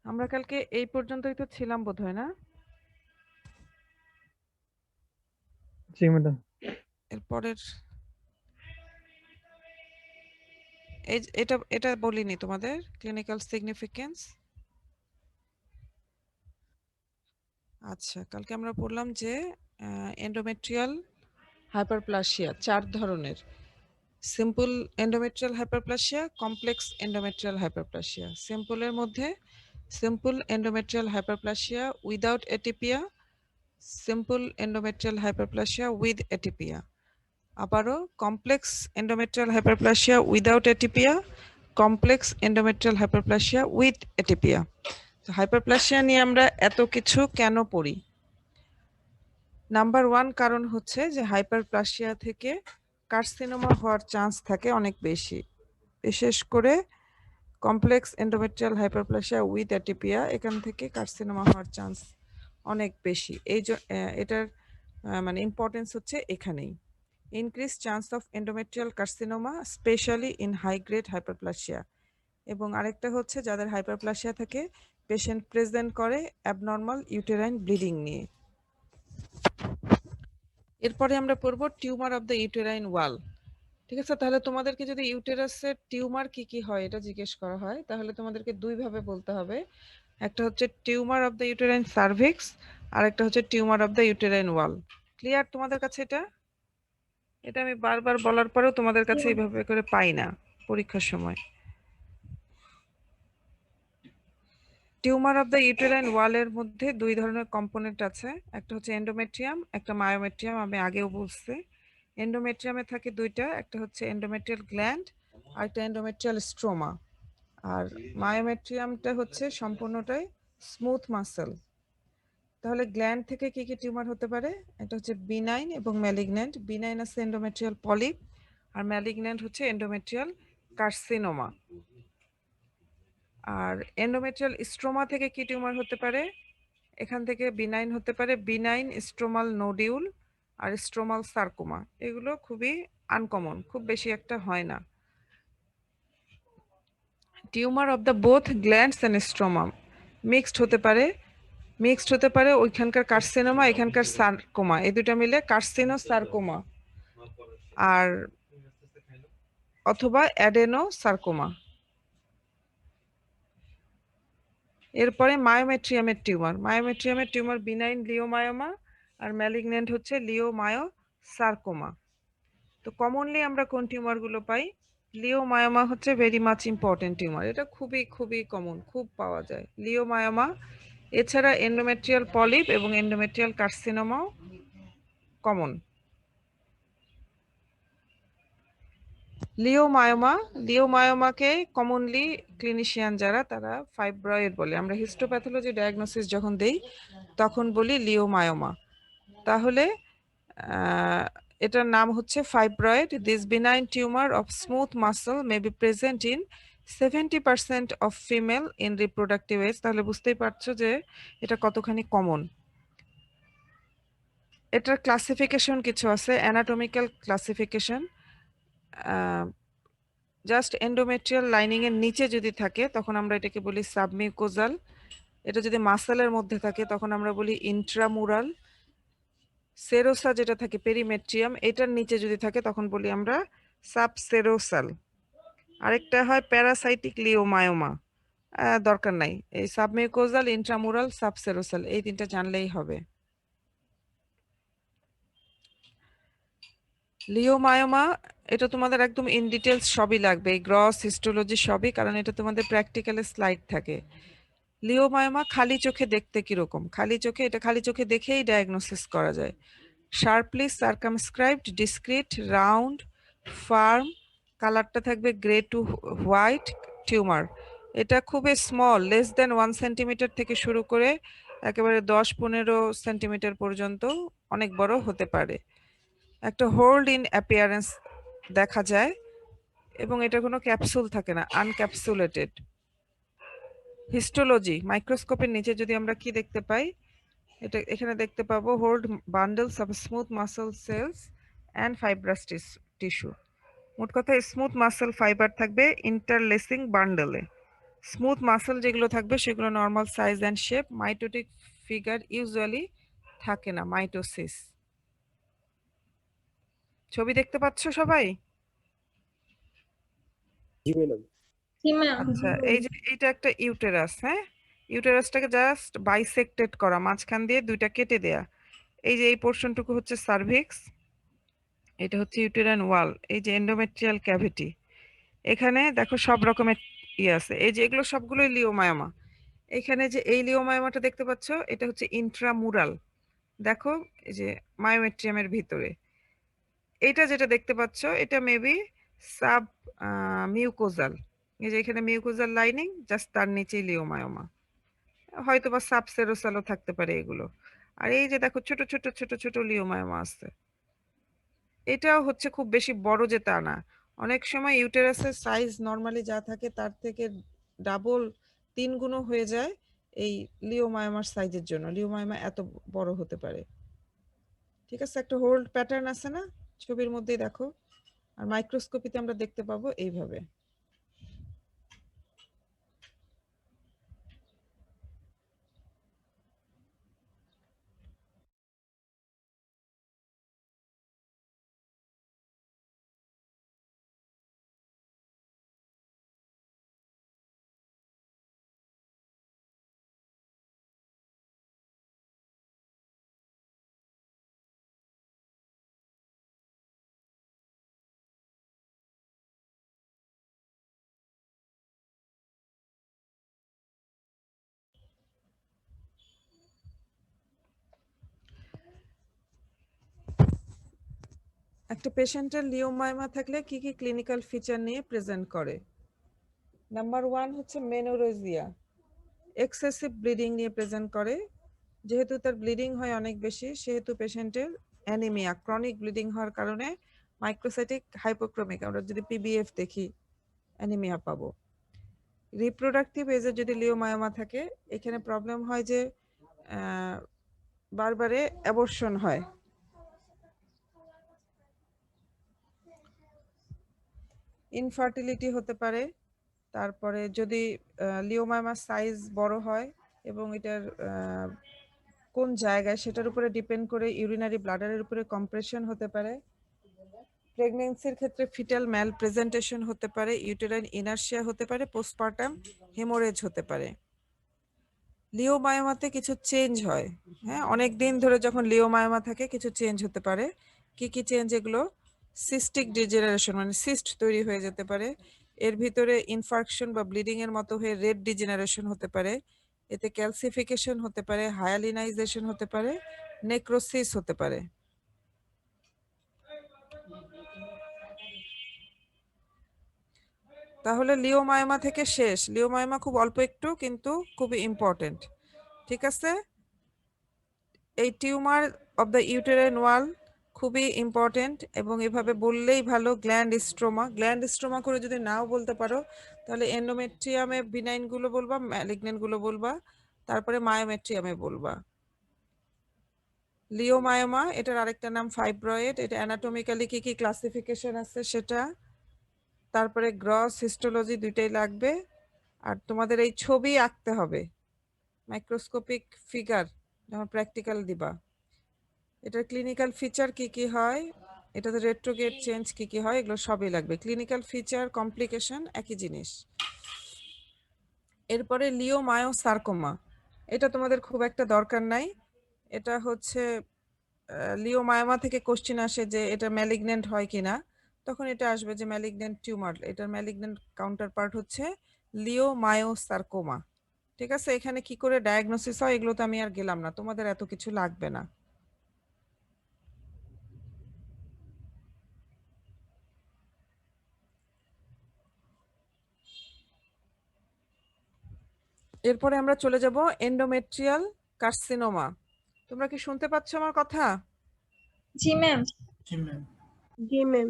আমরা কালকে এই পর্যন্তই তো ছিলাম বোধহয়, না? জি ম্যাডাম। এরপরের এটা এটা বলিনি তোমাদের, ক্লিনিক্যাল সিগনিফিকেন্স। আচ্ছা, কালকে আমরা পড়লাম যে এন্ডোমেট্রিয়াল হাইপারপ্লাসিয়া 4 ধরনের: simple endometrial hyperplasia, complex endometrial hyperplasia. সিম্পলের মধ্যে simple endometrial hyperplasia without atypia, simple endometrial hyperplasia with atypia. আবারও complex endometrial hyperplasia without atypia, complex endometrial hyperplasia with atypia. তো হাইপারপ্লাসিয়া নিয়ে আমরা এত কিছু কেন পড়ি? নাম্বার 1 কারণ হচ্ছে যে হাইপারপ্লাসিয়া থেকে কার্সিনোমা হওয়ার চান্স থাকে অনেক বেশি, বিশেষ করে complex endometrial hyperplasia with atypia, এখান থেকে কার্সিনোমা হওয়ার চান্স অনেক বেশি। এটার মানে ইম্পর্টেন্স হচ্ছে এখানেই। Increase chance of endometrial carcinoma specially in high grade hyperplasia. এবং আরেকটা হচ্ছে যাদের হাইপারপ্লাসিয়া থাকে পেশেন্ট প্রেজেন্ট করে অ্যাবনর্মাল ইউটেরাইন ব্লিডিং নিয়ে। এরপরে আমরা পড়ব tumour of the uterine wall. ঠিক আছে, তাহলে তোমাদেরকে যদি ইউটেরাসের টিউমার কি কি হয় এটা জিজ্ঞেস করা হয়, তাহলে তোমাদেরকে দুই ভাবে বলতে হবে। একটা হচ্ছে tumour of the uterine cervix, আর একটা হচ্ছে tumour of the uterine wall. Clear তোমাদের কাছে? এটা এটা আমি বারবার বলার পরেও তোমাদের কাছে এইভাবে করে পাই না পরীক্ষার সময়। টিউমার অফ দ্য ইউটেরাইন ওয়ালের মধ্যে দুই ধরনের কম্পোনেন্ট আছে, একটা হচ্ছে এন্ডোমেট্রিয়াম, একটা মায়োমেট্রিয়াম। আমি আগেও বলছি এন্ডোমেট্রিয়ামে থাকে দুইটা, একটা হচ্ছে এন্ডোমেট্রিয়াল গ্ল্যান্ড আর একটা এন্ডোমেট্রিয়াল স্ট্রোমা। আর মায়োমেট্রিয়ামটা হচ্ছে সম্পূর্ণটাই স্মুথ মাসেল। তাহলে গ্ল্যান্ড থেকে কি কি টিউমার হতে পারে? এটা হচ্ছে বিনাইন এবং ম্যালিগন্যান্ট। বিনাইন আছে এন্ডোমেট্রিয়াল পলিপ, আর ম্যালিগন্যান্ট হচ্ছে এন্ডোমেট্রিয়াল কার্সিনোমা। আর এন্ডোমেট্রিয়াল স্ট্রোমা থেকে কি টিউমার হতে পারে? এখান থেকে বিনাইন হতে পারে বিনাইন স্ট্রোমাল নোডিউল আর স্ট্রোমাল সার্কোমা। এগুলো খুবই আনকমন, খুব বেশি একটা হয় না। Tumour of the both glands and stroma mixed হতে পারে ওইখানকার কার্সিনোমা, এখানকার সার্কোমা, এই দুটা মিলে কার্সিনো সার্কোমা, আর অথবা অ্যাডেনো সার্কোমা। এরপরে মায়োমেট্রিয়ামের টিউমার বিনাইন লিওমায়োমা, আর ম্যালিগন্যান্ট হচ্ছে লিওমায়ো সার্কোমা। তো কমনলি আমরা কোন টিউমারগুলো পাই? লিওমায়োমা হচ্ছে ভেরি মাচ ইম্পর্টেন্ট টিউমার, এটা খুবই খুবই কমন, খুব পাওয়া যায় লিওমায়োমা। এছাড়া এন্ডোমেট্রিয়াল পলিপ এবং এন্ডোমেট্রিয়াল কার্সিনোমাও কমন। লিওমায়োমাকে কমনলি ক্লিনিশিয়ান যারা তারা ফাইব্রয়েড বলে। আমরা হিস্টোপ্যাথোলজি ডায়াগনোসিস যখন দেই তখন বলি লিওমায়োমা। তাহলে এটার নাম হচ্ছে fibroid. This benign tumour of smooth muscle may be present in 70% of female in reproductive age. তাহলে বুঝতেই পারছো যে এটা কতখানি কমন। এটার ক্লাসিফিকেশন কিছু আছে, anatomical classification. Just endometrial lining এর নিচে যদি থাকে তখন আমরা এটাকে বলি সাবমিউকোজাল। এটা যদি মাসেলের মধ্যে থাকে তখন আমরা বলি ইন্ট্রামুরাল। সেরোসা যেটা থাকে পেরিমেট্রিয়াম, এটার নিচে যদি থাকে তখন বলি আমরা সাবসেরোসাল। আরেকটা হয় প্যারাসাইটিক লিওমায়োমা, দরকার নাই, এই সাবমিউকোজাল, ইন্ট্রামুরাল, সাবসেরোসাল, এই তিনটা জানলেই হবে। লিওমায়োমা এটা তোমাদের একদম ইন ডিটেলস সবই লাগবে, এই গ্রস হিস্টোলজি সবই, কারণ এটা তোমাদের প্র্যাকটিক্যালে স্লাইড থাকে। লিওমায়োমা খালি চোখে দেখতে কিরকম? খালি চোখে দেখেই ডায়াগনোসিস করা যায়। শার্পলি সার্কামস্ক্রাইবড, ডিসক্রিট, রাউন্ড, ফার্ম, কালারটা থাকবে গ্রে টু হোয়াইট টিউমার। এটা খুবই স্মল, লেস দেন 1 সেন্টিমিটার থেকে শুরু করে একেবারে 10-15 সেন্টিমিটার পর্যন্ত অনেক বড় হতে পারে। একটা হোল্ড ইন অ্যাপিয়ারেন্স দেখা যায় এবং এটা কোনো ক্যাপসুল থাকে না, আনক্যাপসুলেটেড। হিস্টোলজি মাইক্রোস্কোপের নিচে যদি আমরা কি দেখতে পাই, এটা এখানে দেখতে পাবো hold bundles of smooth muscle cells and fibrous tissue. মোট কথা স্মুথ মাসল ফাইবার থাকবে ইন্টারলেসিং বান্ডলে। স্মুথ মাসল যেগুলো থাকবে সেগুলো normal size and shape. Mitotic figure usually থাকে না, মাইটোসিস। ছবি দেখতে পাচ্ছ সবাই? জি ম্যাডাম। জি ম্যাম। আচ্ছা, এই যে এইটা একটা ইউটেরাস, হ্যাঁ, ইউটেরাসটাকে জাস্ট বাইসেক্টেড করা, মাঝখান দিয়ে দুইটা কেটে দেয়া। এই যে এই পোর্শনটুকু হচ্ছে সার্ভিক্স, এটা হচ্ছে ইউটেরাইন ওয়াল, এই যে এন্ডোমেট্রিয়াল ক্যাভিটি। এখানে দেখো সব রকমের আছে, এই যে এগুলো সবগুলোই লিওমায়োমা। এখানে যে এই লিওমায়োমাটা দেখতে পাচ্ছ, এটা হচ্ছে ইন্ট্রামুরাল। দেখো এই যে মায়োমেট্রিয়ামের ভিতরে এটা যেটা দেখতে পাচ্ছ, এটা মেবি সাব মিউকোজাল। এই যে এখানে মিউকোজাল লাইনিং, জাস্ট তার নিচেই লিওমায়োমা। হয়তো বা সাবসেরোসালও থাকতে পারে এগুলো। আর এই যে দেখো ছোট ছোট ছোট ছোট লিওমায়োমা আছে। এটাও হচ্ছে খুব বেশি বড় যে তা না, অনেক সময় ইউটেরাসের সাইজ নর্মালি যা থাকে তার থেকে ডাবল 3 গুণও হয়ে যায় এই লিওমায়োমার সাইজের জন্য। লিওমায়োমা এত বড় হতে পারে। ঠিক আছে, একটা হোল্ড প্যাটার্ন আছে না ছবির মধ্যেই দেখো, আর মাইক্রোস্কোপিতে আমরা দেখতে পাবো এইভাবে। একটা পেশেন্টের লিওমায়োমা থাকলে কি কি ক্লিনিক্যাল ফিচার নিয়ে প্রেজেন্ট করে? নাম্বার 1 হচ্ছে মেনোরেজিয়া, এক্সেসিভ ব্লিডিং নিয়ে প্রেজেন্ট করে। যেহেতু তার ব্লিডিং হয় অনেক বেশি, সেহেতু পেশেন্টের অ্যানিমিয়া, ক্রনিক ব্লিডিং হওয়ার কারণে মাইক্রোসাইটিক হাইপোক্রোমিক, আমরা যদি পিবিএফ দেখি অ্যানিমিয়া পাবো। রিপ্রোডাক্টিভ এজে যদি লিওমায়োমা থাকে, এখানে প্রবলেম হয় যে বারবারে অ্যাবর্শন হয়। ইনফার্টিলিটি হতে পারে। তারপরে যদি লিওমায়োমার সাইজ বড় হয় এবং এটার কোন জায়গায় সেটার উপরে ডিপেন্ড করে ইউরিনারি ব্লাডারের উপরে কম্প্রেশন হতে পারে। প্রেগন্যান্সির ক্ষেত্রে ফিটাল ম্যাল প্রেজেন্টেশন হতে পারে, ইউটেরাইন ইনার্শিয়া হতে পারে, পোস্টপার্টাম হেমোরেজ হতে পারে। লিওমায়োমাতে কিছু চেঞ্জ হয়, হ্যাঁ, অনেক দিন ধরে যখন লিওমায়োমা থাকে কিছু চেঞ্জ হতে পারে। কি কি চেঞ্জ এগুলো? সিস্টিক ডিজেনারেশন, মানে সিস্ট তৈরি হয়ে যেতে পারে, এর ভিতরে ইনফার্কশন বা ব্লিডিং এর মতো হয়ে রেড ডিজেনারেশন হতে পারে, এতে ক্যালসিফিকেশন হতে পারে, হায়ালিনাইজেশন হতে পারে, নেক্রোসিস হতে পারে। তাহলে লিওমায়োমা থেকে শেষ। লিওমায়োমা খুব অল্প একটু, কিন্তু খুবই ইম্পর্টেন্ট। ঠিক আছে, এই টিউমার অফ দ্য ইউটেরাইন ওয়াল খুবই ইম্পর্টেন্ট, এবং এভাবে বললেই ভালো। গ্ল্যান্ড স্ট্রোমা, গ্ল্যান্ড স্ট্রোমা করে যদি নাও বলতে পারো তাহলে এন্ডোমেট্রিয়ামে বিনাইন গুলো বলবা, ম্যালিগন্যান্ট গুলো বলবা, তারপরে মায়োমেট্রিয়ামে বলবা। লিওমায়োমা, এটার আরেকটা নাম ফাইব্রয়েড। এটা অ্যানাটমিক্যালি কি কি ক্লাসিফিকেশন আছে সেটা, তারপরে গ্রস হিস্টোলজি দুইটাই লাগবে। আর তোমাদের এই ছবি আঁকতে হবে, মাইক্রোস্কোপিক ফিগার যখন প্র্যাকটিক্যাল দিবা। এটার ক্লিনিক্যাল ফিচার কি কি হয়, এটাতে রেট্রোগেট চেঞ্জ কি কি হয়, এগুলো সবই লাগবে। ক্লিনিক্যাল ফিচার, কমপ্লিকেশন একই জিনিস। এরপরে লিওমায়োসার্কোমা, এটা তোমাদের খুব একটা দরকার নাই। এটা হচ্ছে লিওমায়োমা থেকে কোশ্চেন আসে যে এটা ম্যালিগন্যান্ট হয় কিনা, তখন এটা আসবে যে ম্যালিগন্যান্ট টিউমার। এটার ম্যালিগন্যান্ট কাউন্টার পার্ট হচ্ছে লিওমায়োসার্কোমা। ঠিক আছে, এখানে কি করে ডায়াগনোসিস হয় এগুলো তো আমি আর গেলাম না, তোমাদের এত কিছু লাগবে না। এরপরে আমরা চলে যাব এন্ডোমেট্রিয়াল কার্সিনোমা। তোমরা কি শুনতে পাচ্ছ আমার কথা? জি ম্যাম। জি ম্যাম।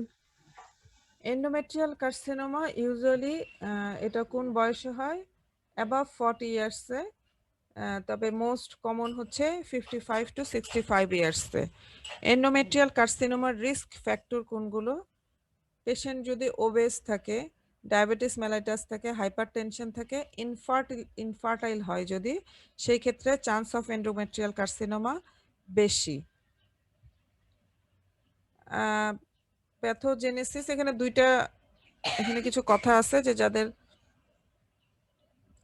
এন্ডোমেট্রিয়াল কার্সিনোমা ইউজুয়ালি এটা কোন বয়সে হয়? অ্যাবাভ 40 ইয়ার্সে, তবে মোস্ট কমন হচ্ছে 55 to 65 ইয়ার্সে। এন্ডোমেট্রিয়াল কার্সিনোমার রিস্ক ফ্যাক্টর কোনগুলো? পেশেন্ট যদি ওবেস থাকে, ডায়াবেটিস মেলাইটাস থাকে, হাইপারটেনশন থাকে, ইনফার্টাইল হয় যদি, সেই ক্ষেত্রে চান্স অফ এন্ডোমেট্রিয়াল কার্সিনোমা বেশি। প্যাথোজেনেসিস, এখানে এখানে কিছু কথা আছে যে যাদের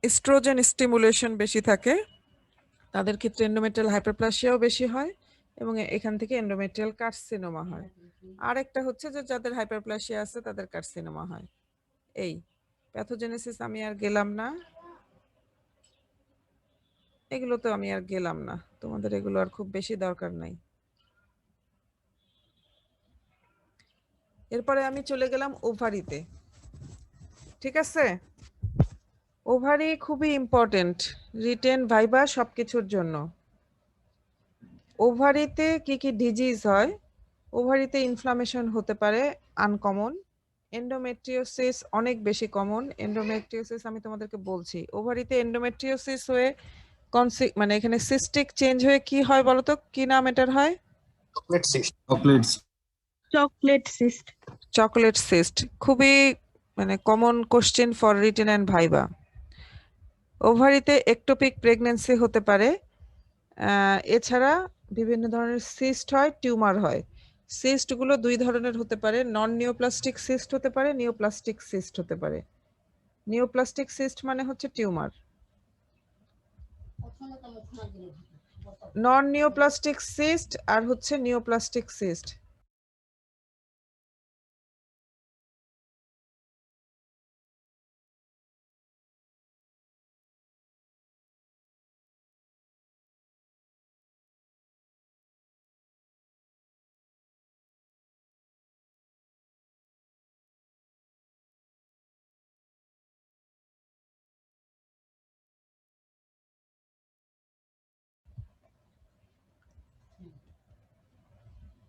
এস্ট্রোজেন স্টিমুলেশন বেশি থাকে তাদের ক্ষেত্রে এন্ডোমেট্রিয়াল হাইপারপ্লাসিয়াও বেশি হয় এবং এখান থেকে এন্ডোমেট্রিয়াল কার্সিনোমা হয়। আরেকটা হচ্ছে যে যাদের হাইপারপ্লাসিয়া আছে তাদের কার্সিনোমা হয়। এই প্যাথোজেনেসিস আমি আর গেলাম না, এগুলো তো আমি আর গেলাম না, তোমাদের এগুলো আর খুব বেশি দরকার নাই। এরপরে আমি চলে গেলাম ওভারিতে। ঠিক আছে, ওভারি খুবই ইম্পর্টেন্ট রিটেন ভাইবা সবকিছুর জন্য। ওভারিতে কি কি ডিজিজ হয়? ওভারিতে ইনফ্লামেশন হতে পারে আনকমন, এন্ডোমেট্রিওসিস অনেক বেশি কমন। এন্ডোমেট্রিওসিস আমি তোমাদেরকে বলছি, ওভারিতে এন্ডোমেট্রিওসিস হয়ে মানে এখানে সিস্টিক চেঞ্জ হয়ে কি হয় বলতো, কি নাম এটার হয়? Chocolate cyst. Chocolate cyst. খুবই মানে common question for written and viva. ওভারিতে একটোপিক প্রেগন্যান্সি হতে পারে, এছাড়া বিভিন্ন ধরনের সিস্ট হয়, টিউমার হয়। সিস্টগুলো দুই ধরনের হতে পারে, নন নিওপ্লাস্টিক সিস্ট হতে পারে, নিওপ্লাস্টিক সিস্ট হতে পারে। নিওপ্লাস্টিক সিস্ট মানে হচ্ছে টিউমার, নন নিওপ্লাস্টিক সিস্ট আর হচ্ছে নিওপ্লাস্টিক সিস্ট।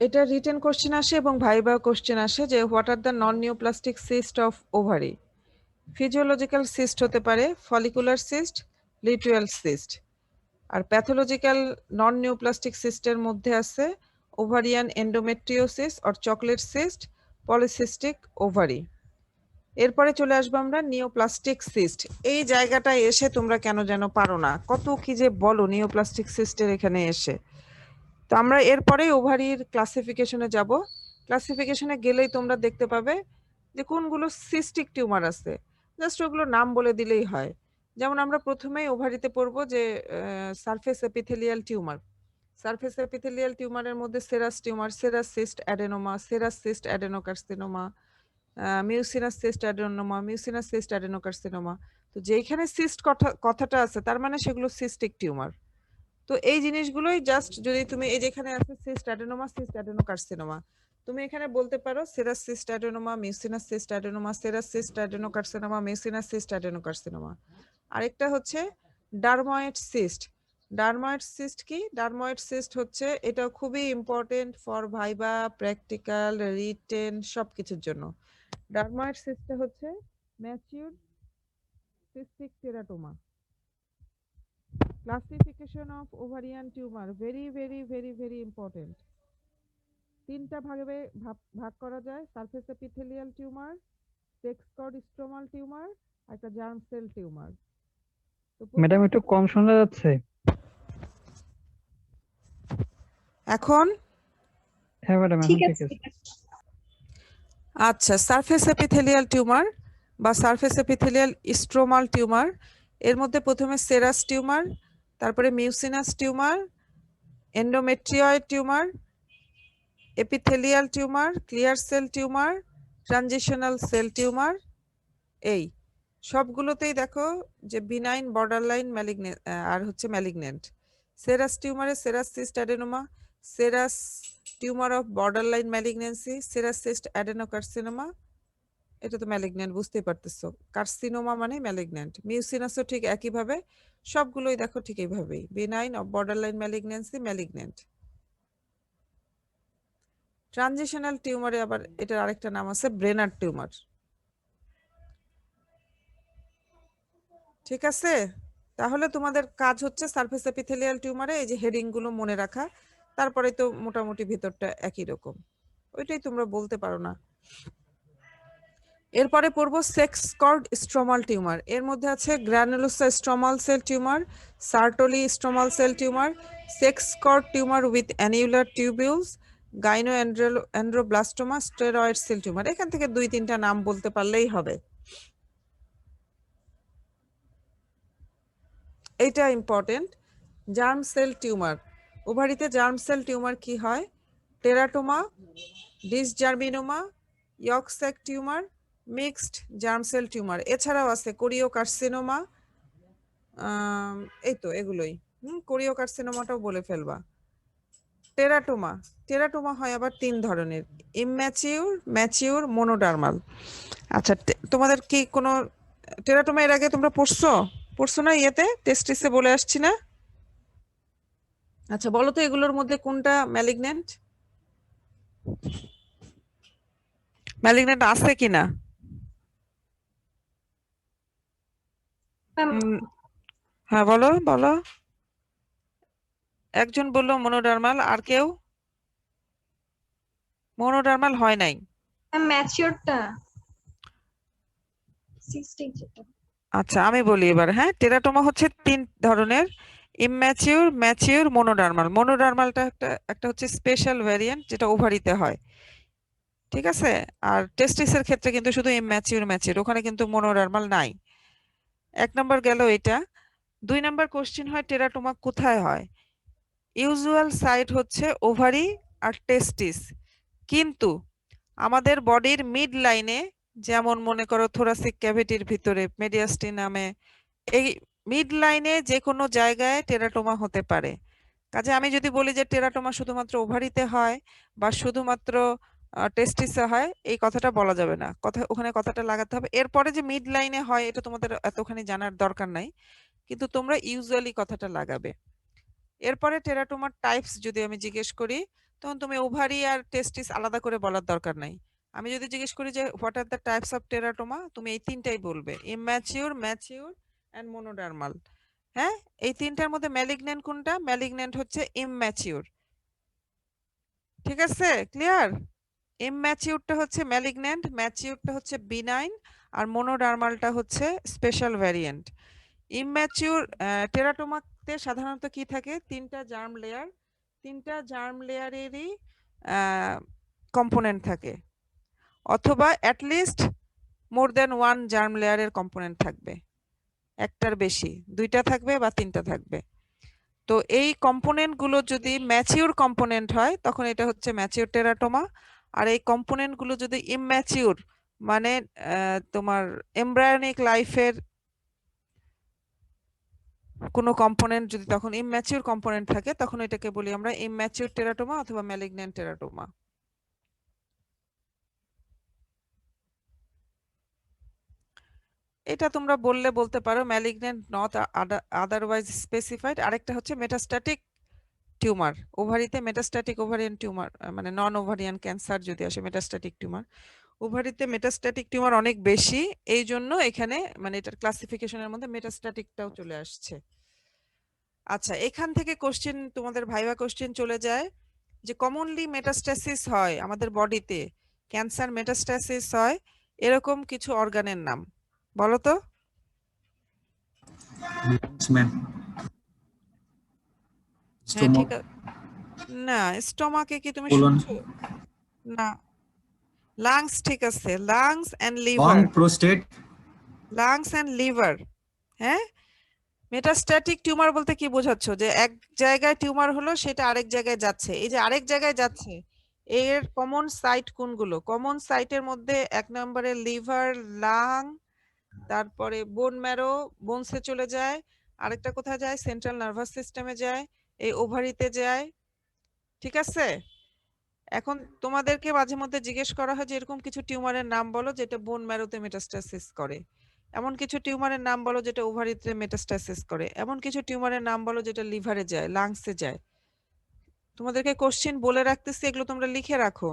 এটা রিটেন কোশ্চেন আসে এবং ভাইবা কোশ্চেন আসে যে what are the non neoplastic cyst of ovary. Physiological cyst হতে পারে ফলিকুলার সিস্ট, লিটুয়াল সিস্ট। আর প্যাথোলজিক্যাল নন নিওপ্লাস্টিক সিস্টের মধ্যে আছে ovarian endometriosis or chocolate cyst, polycystic ovary. এরপরে চলে আসবো আমরা নিওপ্লাস্টিক সিস্ট। এই জায়গাটায় এসে তোমরা কেন যেন পারো না, কত কি যে বলো নিওপ্লাস্টিক সিস্টের এখানে এসে। তো আমরা এরপরেই ওভারির ক্লাসিফিকেশনে যাব। ক্লাসিফিকেশনে গেলেই তোমরা দেখতে পাবে যে কোনগুলো সিস্টিক টিউমার আছে, জাস্ট ওগুলো নাম বলে দিলেই হয়। যেমন আমরা প্রথমেই ওভারিতে পড়বো যে surface epithelial tumour. Surface epithelial টিউমারের মধ্যে serous tumour, serous cyst adenoma, serous cyst adenocarcinoma, mucinous cyst adenoma, mucinous cyst adenocarcinoma. তো যেখানে সিস্ট কথাটা আছে তার মানে সেগুলো সিস্টিক টিউমার। তো এই জিনিসগুলোই জাস্ট যদি তুমি এই যেখানে আছে সিস্ট অ্যাডেনোমা, সিস্ট অ্যাডেনোকার্সিনোমা, তুমি এখানে বলতে পারো serous cyst adenoma, mucinous cyst adenoma, serous cyst adenocarcinoma, mucinous cyst adenocarcinoma. আরেকটা হচ্ছে ডারময়েড সিস্ট। ডারময়েড সিস্ট কি? ডারময়েড সিস্ট হচ্ছে, এটা খুবই important for viva, practical, written সবকিছুর জন্য। ডারময়েড সিস্টটা হচ্ছে matured cystic teratoma. Classification of ovarian tumour very very very very important. তিনটা ভাগ করা যায়, surface epithelial tumour, sex cord stromal tumour, আর একটা জার্ম সেল টিউমার। ম্যাডাম একটু কম শোনা যাচ্ছে। এখন হ্যাঁ ম্যাডাম, এখন ঠিক ঠিক আছে আছে। আচ্ছা, সারফেস এপিথেলিয়াল টিউমার বা সারফেস এপিথেলিয়াল স্ট্রোমাল টিউমার, এর মধ্যে প্রথমে সেরাস টিউমার, তারপরে mucinous tumour, endometrioid tumour, epithelial tumour, clear cell tumour, transitional cell tumour. এই সবগুলোতেই দেখো যে বিনাইন, বর্ডারলাইন, ম্যালিগনেন্ট আর হচ্ছে ম্যালিগনেন্ট। সেরাস টিউমারে serous cyst adenoma, serous tumour of borderline malignancy, serous cyst adenocarcinoma, এটা তো ম্যালিগনেন্ট, বুঝতেই পারতেছো। কার্সিনোমা মানে ম্যালিগনেন্ট। মিউসিনাসও ঠিক একইভাবে, সবগুলোই দেখো ঠিক এইভাবেই, benign of borderline malignancy, malignant. Transitional টিউমারে আবার এটার আরেকটা নাম আছে ব্রেনার টিউমার। ঠিক আছে, তাহলে তোমাদের কাজ হচ্ছে সারফেস এপিথেলিয়াল টিউমারে এই যে হেডিং গুলো মনে রাখা, তারপরে তো মোটামুটি ভিতরটা একই রকম, ওইটাই তোমরা বলতে পারো না। এরপরে পড়বো সেক্স কর্ড স্ট্রোমাল টিউমার। এর মধ্যে আছে granulosa stromal cell tumour, Sertoli stromal cell tumour, sex cord tumour with annular tubules, gynandroblastoma, steroid cell tumour. এখান থেকে 2-3টা নাম বলতে পারলেই হবে। এইটা ইম্পর্টেন্ট। জার্ম সেল টিউমার, ওভারিতে জার্ম সেল টিউমার কি হয়? Teratoma, dysgerminoma, yolk sac tumour, mixed germ cell tumour. এছাড়াও আছে কোরিওকার্সিনোমা, এই তো এগুলোই। কোরিওকার্সিনোমাটাও বলে ফেলবা। টেরাটোমা, টেরাটোমা হয় আবার 3 ধরনের, ইম্যাচিউর, ম্যাচিউর, মোনোডার্মাল। আচ্ছা, তোমাদের কি কোনো টেরাটোমা এর আগে তোমরা পড়ছো না? ইয়েতে টেস্টিসে বলে আসছি না? আচ্ছা, বলো তো এগুলোর মধ্যে কোনটা ম্যালিগন্যান্ট? ম্যালিগন্যান্ট আছে কিনা? ম্যাম হ্যাঁ, বলো বলো। একজন বললো মোনোডার্মাল, আর কেউ? মোনোডার্মাল হয় নাই। ম্যাচিওরটা 60 যেটা। আচ্ছা, আমি বলি এবার। হ্যাঁ, টেরাটোমা হচ্ছে 3 ধরনের, ইম্যাচিউর, ম্যাচিউর, মোনোডার্মাল। মোনোডার্মালটা একটা হচ্ছে স্পেশাল ভ্যারিয়েন্ট যেটা ওভারিতে হয়, ঠিক আছে? আর টেস্টিসের ক্ষেত্রে কিন্তু শুধু ইম্যাচিউর ম্যাচিউর, ওখানে কিন্তু মোনোডার্মাল নাই। 1 নম্বর গেল এটা। 2 নম্বর কোশ্চেন হয় টেরাটোমা কোথায় হয়? ইউজুয়াল সাইট হচ্ছে ওভারি আর টেস্টিস, কিন্তু আমাদের বডির মিড লাইনে, যেমন মনে করো থোরাসিক ক্যাভিটির ভিতরে মেডিয়াস্টিনামে, এই মিড লাইনে যে কোনো জায়গায় টেরাটোমা হতে পারে। কাজে আমি যদি বলি যে টেরাটোমা শুধুমাত্র ওভারিতে হয় বা শুধুমাত্র টেস্টিসে হয়, এই কথাটা বলা যাবে না। ওখানে কথাটা লাগাতে হবে। এরপরে যে মিড লাইনে হয় এটা তোমাদের এতখানি জানার দরকার নাই, কিন্তু তোমরা ইউজুয়ালি কথাটা লাগাবে। এরপরে টেরাটোমার টাইপস যদি আমি জিজ্ঞেস করি, তখন তুমি ওভারি আর টেস্টিস আলাদা করে বলার দরকার নাই। আমি যদি জিজ্ঞেস করি যে what are the types of teratoma, তুমি এই 3টাই বলবে, ইম্যাচিউর, ম্যাচিউর অ্যান্ড মোনোডার্মাল। হ্যাঁ, এই 3টার মধ্যে ম্যালিগন্যান্ট কোনটা? ম্যালিগন্যান্ট হচ্ছে ইম্যাচিউর। ঠিক আছে, ক্লিয়ার? ইম্যাচিউরটা হচ্ছে ম্যালিগন্যান্ট, ম্যাচিউরটা হচ্ছে বিনাইন, আর মোনোডার্মালটা হচ্ছে স্পেশাল ভ্যারিয়েন্ট। ইম্যাচিউর টেরাটোমাতে সাধারণত কি থাকে? 3টা জার্ম লেয়ার, 3টা জার্ম লেয়ারেরই কম্পোনেন্ট থাকে, অথবা অ্যাটলিস্ট মোর দেন 1 জার্ম লেয়ারের কম্পোনেন্ট থাকবে। একটার বেশি, 2টা থাকবে বা 3টা থাকবে। তো এই কম্পোনেন্টগুলো যদি ম্যাচিউর কম্পোনেন্ট হয় তখন এটা হচ্ছে ম্যাচিউর টেরাটোমা। আর এই কম্পোনেন্টগুলো যদি ইম্যাচিউর, মানে তোমার এমব্রায়োনিক লাইফের কোনো কম্পোনেন্ট যদি তখন ইম্যাচিউর কম্পোনেন্ট থাকে, তখন এটাকে বলি আমরা ইম্যাচিউর টেরাটোমা অথবা ম্যালিগন্যান্ট টেরাটোমা। এটা তোমরা বলতে পারো ম্যালিগন্যান্ট নট আদারওয়াইজ স্পেসিফাইড। আরেকটা হচ্ছে মেটাস্ট্যাটিক টিউমার, ওভারিতে মেটাস্ট্যাটিক ওভারিয়ান টিউমার, মানে নন ওভারিয়ান ক্যান্সার যদি আসে মেটাস্ট্যাটিক টিউমার। ওভারিতে মেটাস্ট্যাটিক টিউমার অনেক বেশি, এই জন্য এখানে মানে এটার ক্লাসিফিকেশনের মধ্যে মেটাস্ট্যাটিকটাও চলে আসছে। আচ্ছা, এখান থেকে কোশ্চেন, তোমাদের ভাইভা কোশ্চেন চলে যায় যে কমনলি মেটাস্ট্যাসিস হয় আমাদের বডিতে, ক্যান্সার মেটাস্ট্যাসিস হয় এরকম কিছু অর্গানের নাম বলো তো। হ্যাঁ, ঠিক আছে। না, স্টমাকে কি তুমি শুনছো? না, লাংস ঠিক আছে, lungs and liver, prostate, lungs and liver. হ্যাঁ, মেটাস্ট্যাটিক টিউমার বলতে কি বোঝাচ্ছ? যে এক জায়গায় টিউমার হলো, সেটা আরেক জায়গায় যাচ্ছে। এই যে আরেক জায়গায় যাচ্ছে, এর কমন সাইট কোনগুলো? কমন সাইটের মধ্যে 1 নম্বরে লিভার, লাং, তারপরে বোন ম্যারো, বোনসে চলে যায়, আরেকটা কোথায় যায়? সেন্ট্রাল নার্ভাস সিস্টেমে যায়, এই ওভারিতে যায়। ঠিক আছে, এখন তোমাদেরকে মাঝে মধ্যে জিজ্ঞেস করা হয় যে এরকম কিছু টিউমারের নাম বলো যেটা বোন ম্যারোতে মেটাস্ট্যাসিস করে, এমন কিছু টিউমারের নাম বলো যেটা ওভারিতে মেটাস্ট্যাসিস করে, এমন কিছু টিউমারের নাম বলো যেটা লিভারে যায়, লাংসে যায়। তোমাদেরকে কোশ্চেন বলে রাখতেছি, এগুলো তোমরা লিখে রাখো,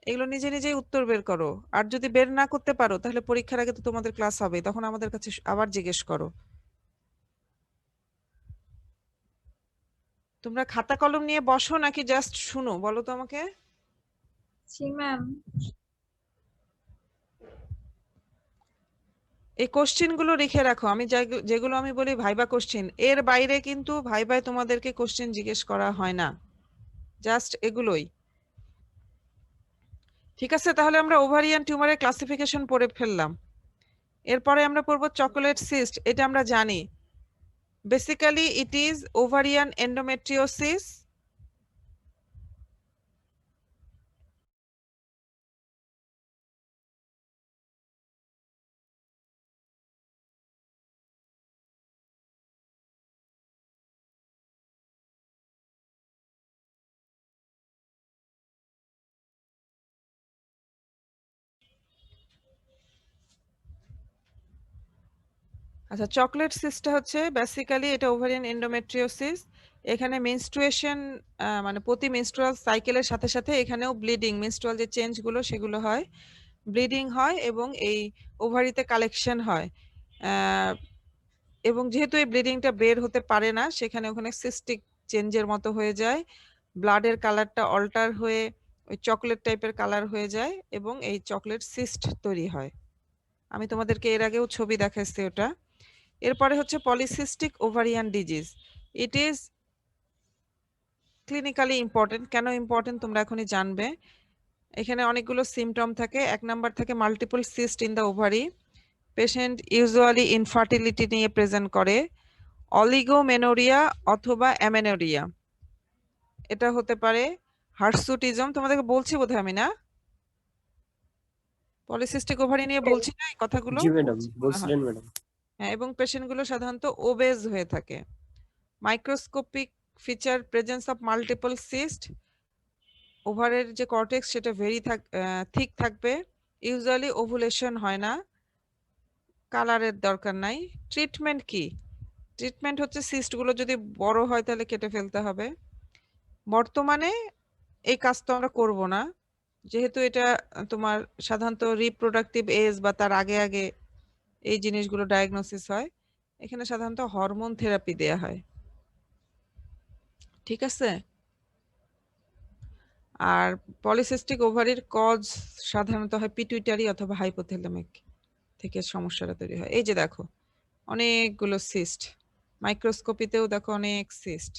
এগুলো নিজে নিজেই উত্তর বের করো। আর যদি বের না করতে পারো তাহলে পরীক্ষার আগে তো তোমাদের ক্লাস হবে, তখন আমাদের কাছে আবার জিজ্ঞেস করো। তোমরা খাতা কলম নিয়ে বসো নাকি জাস্ট শুনো, বলো তো আমাকে। জি ম্যাম। এই কোশ্চেন গুলো লিখে রাখো। আমি যেগুলো আমি বলি ভাইবা কোশ্চেন, এর বাইরে কিন্তু ভাইবায় তোমাদেরকে কোশ্চেন জিজ্ঞেস করা হয় না, জাস্ট এগুলোই। ঠিক আছে, তাহলে আমরা ওভারিয়ান টিউমারের ক্লাসিফিকেশন পড়ে ফেললাম। এরপরে আমরা পড়বো চকোলেট সিস্ট। এটা আমরা জানি, basically it is ovarian endometriosis. আচ্ছা, চকলেট সিস্টটা হচ্ছে বেসিক্যালি এটা ওভারিয়ান এন্ডোমেট্রিওসিস। এখানে মেনস্ট্রুয়েশন, মানে প্রতি মেনস্ট্রুয়াল সাইকেলের সাথে সাথে এখানেও ব্লিডিং, মেনস্ট্রুয়াল যে চেঞ্জগুলো সেগুলো হয়, ব্লিডিং হয় এবং এই ওভারিতে কালেকশন হয়। এবং যেহেতু এই ব্লিডিংটা বের হতে পারে না, সেখানে ওখানে সিস্টিক চেঞ্জের মতো হয়ে যায়, ব্লাডের কালারটা অল্টার হয়ে ওই চকলেট টাইপের কালার হয়ে যায় এবং এই চকলেট সিস্ট তৈরি হয়। আমি তোমাদেরকে এর আগেও ছবি দেখাচ্ছি ওটা। এরপরে হচ্ছে polycystic ovarian disease. It is clinically important. কেন ইম্পর্টেন্ট তোমরা এখনই জানবে। এখানে অনেকগুলো সিমটম থাকে। 1 নাম্বার থাকে multiple cyst in the ovary. Patient usually infertility নিয়ে প্রেজেন্ট করে, অলিগোমেনোরিয়া অথবা অ্যামেনোরিয়া। এটা হতে পারে হার্সুটিজম, তোমাদেরকে বলছি বোধহয় আমি, না? পলিসিস্টিক ওভারি নিয়ে বলছি না এই কথাগুলো? জি ম্যাডাম, বলছি মনে হয়। বলছিলেন ম্যাডাম। হ্যাঁ, এবং পেশেন্টগুলো সাধারণত ওবেজ হয়ে থাকে। Microscopic feature presence of multiple cyst. ওভারের যে কর্টেক্স সেটা থিক থাকবে। ইউজুয়ালি ওভুলেশন হয় না, কালারের দরকার নাই। ট্রিটমেন্ট কি? ট্রিটমেন্ট হচ্ছে সিস্টগুলো যদি বড় হয় তাহলে কেটে ফেলতে হবে। বর্তমানে এই কাজ তো আমরা করব না, যেহেতু এটা তোমার সাধারণত রিপ্রোডাক্টিভ এজ বা তার আগে আগে এই জিনিসগুলো ডায়াগনোসিস হয়। এখানে সাধারণত হরমোন থেরাপি দেয়া হয়। ঠিক আছে। আর পলিসিস্টিক ওভারির কজ সাধারণত হয় পিটুইটারি অথবা হাইপোথ্যালামিক থেকে সমস্যাটা তৈরি হয়। এই যে দেখো অনেকগুলো সিস্ট, মাইক্রোস্কোপিতেও দেখো অনেক সিস্ট।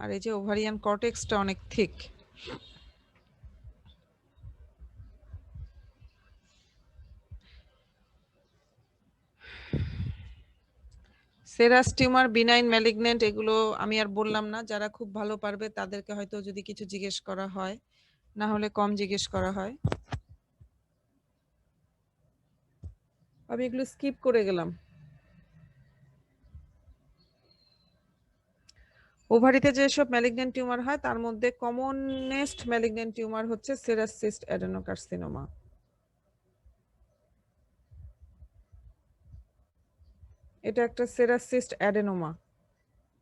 আর এই যে ওভারিয়ান কর্টেক্সটা অনেক thick. Serous tumour, benign, malignant, এগুলো আমি আর বললাম না। যারা খুব ভালো পারবে তাদেরকে হয়তো যদি কিছু জিজ্ঞেস করা হয়, না হলে কম জিজ্ঞেস করা হয়। আমি এগুলো স্কিপ করে গেলাম। ওভারিতে যেসব ম্যালিগন্যান্ট টিউমার হয় তার মধ্যে কমনেস্ট ম্যালিগন্যান্ট টিউমার হচ্ছে সেরাস সিস্ট অ্যাডেনোকার্সিনোমা। এটা একটা সেরাস সিস্ট অ্যাডেনোমা।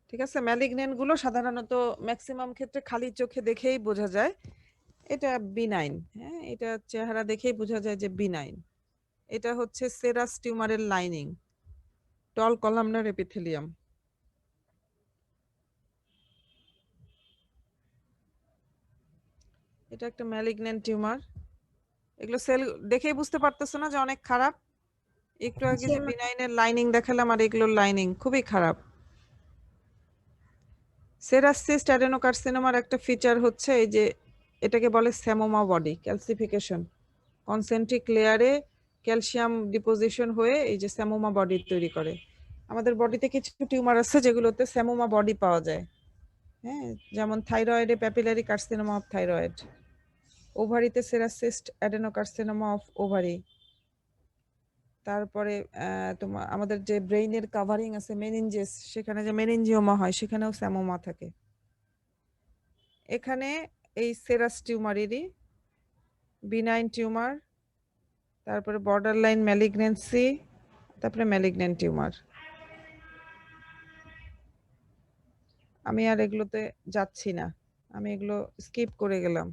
ঠিক আছে। ম্যালিগন্যান্ট গুলো সাধারণত ম্যাক্সিমাম ক্ষেত্রে খালি চোখে দেখেই বোঝা যায় এটা বিনাইন। হ্যাঁ, এটা চেহারা দেখেই বোঝা যায় যে বিনাইন। এটা হচ্ছে সেরাস টিউমারের লাইনিং, টল কলামনার এপিথেলিয়াম। এটা একটা ম্যালিগন্যান্ট টিউমার। এগুলো সেল দেখেই বুঝতে পারতেছো না যে অনেক খারাপ? একটু আগে যে বিনাইনের লাইনিং দেখালাম আর এগুলোর লাইনিং খুবই খারাপ। সেরাস সিস্ট অ্যাডেনোকার্সিনোমার একটা ফিচার হচ্ছে এই যে এটাকে বলে স্যামোমা বডি ক্যালসিফিকেশন। কনসেন্ট্রিক লেয়ারে ক্যালসিয়াম ডিপোজিশন হয়ে এই যে স্যামোমা বডি তৈরি করে। আমাদের বডিতে কিছু টিউমার আছে যেগুলোতে স্যামোমা বডি পাওয়া যায়। হ্যাঁ, যেমন থাইরয়েডে প্যাপিলারি কার্সিনোমা অফ থাইরয়েড, ওভারিতে serous cyst adenocarcinoma of ovary. তারপরে তোমার আমাদের যে ব্রেইনের কাভারিং আছে মেনিনজেস, সেখানে যে মেনিনজিওমা হয় সেখানেও স্যামোমা থাকে। এখানে এই সেরাস টিউমারেরই বিনাইন টিউমার, তারপরে বর্ডার লাইন ম্যালিগন্যান্সি, তারপরে ম্যালিগন্যান্ট টিউমার। আমি আর এগুলোতে যাচ্ছি না, আমি এগুলো স্কিপ করে গেলাম।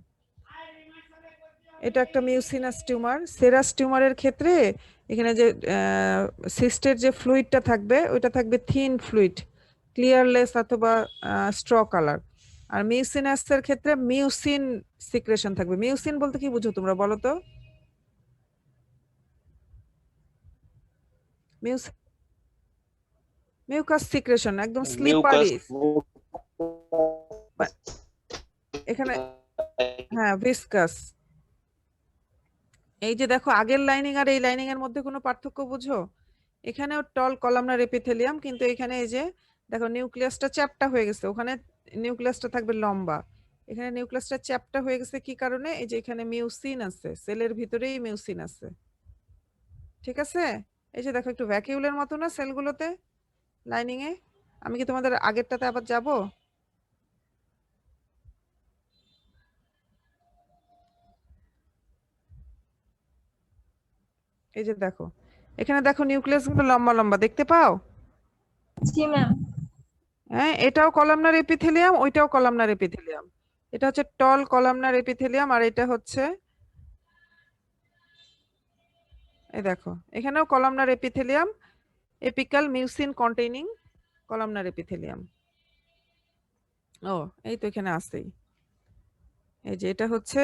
এটা একটা মিউসিনাস টিউমার। সেরাস টিউমারের ক্ষেত্রে এখানে যে সিস্টের যে ফ্লুইডটা থাকবে ওইটা থাকবে থিন ফ্লুইড, ক্লিয়ারলেস অথবা স্ট্র কালার। আর মিউসিনাসের ক্ষেত্রে মিউসিন সিক্রেশন থাকবে। মিউসিন বলতে কি বুঝো তোমরা বলো তো? মিউকাস সিক্রেশন, একদম স্লিপারি এখানে, হ্যাঁ ভিসকাস। এই যে দেখো আগের লাইনিং আর এই লাইনিং এর মধ্যে কোনো পার্থক্য বুঝো? এখানেও টল কলামনার এপিথেলিয়াম, কিন্তু এখানে এই যে দেখো নিউক্লিয়াসটা চ্যাপ্টা হয়ে গেছে, ওখানে নিউক্লিয়াসটা থাকবে লম্বা, এখানে নিউক্লিয়াসটা চ্যাপ্টা হয়ে গেছে কি কারণে? এই যে এখানে মিউসিন আছে, সেলের ভিতরেই মিউসিন আছে, ঠিক আছে? এই যে দেখো একটু ভ্যাকিউলের মতো না সেলগুলোতে লাইনিং এ? আমি কি তোমাদের আগেরটাতে আবার যাব? এই যে দেখো এখানে দেখো নিউক্লিয়াস গুলো লম্বা লম্বা দেখতে পাও? জি ম্যাম। হ্যাঁ, এটাও কলামনার এপিথেলিয়াম, ওইটাও কলামনার এপিথেলিয়াম। এটা হচ্ছে টল কলামনার এপিথেলিয়াম, আর এটা হচ্ছে এই দেখো এখানেও columnar epithelium, apical mucin containing columnar epithelium. ও এই তো এখানে আছেই। এই যে এটা হচ্ছে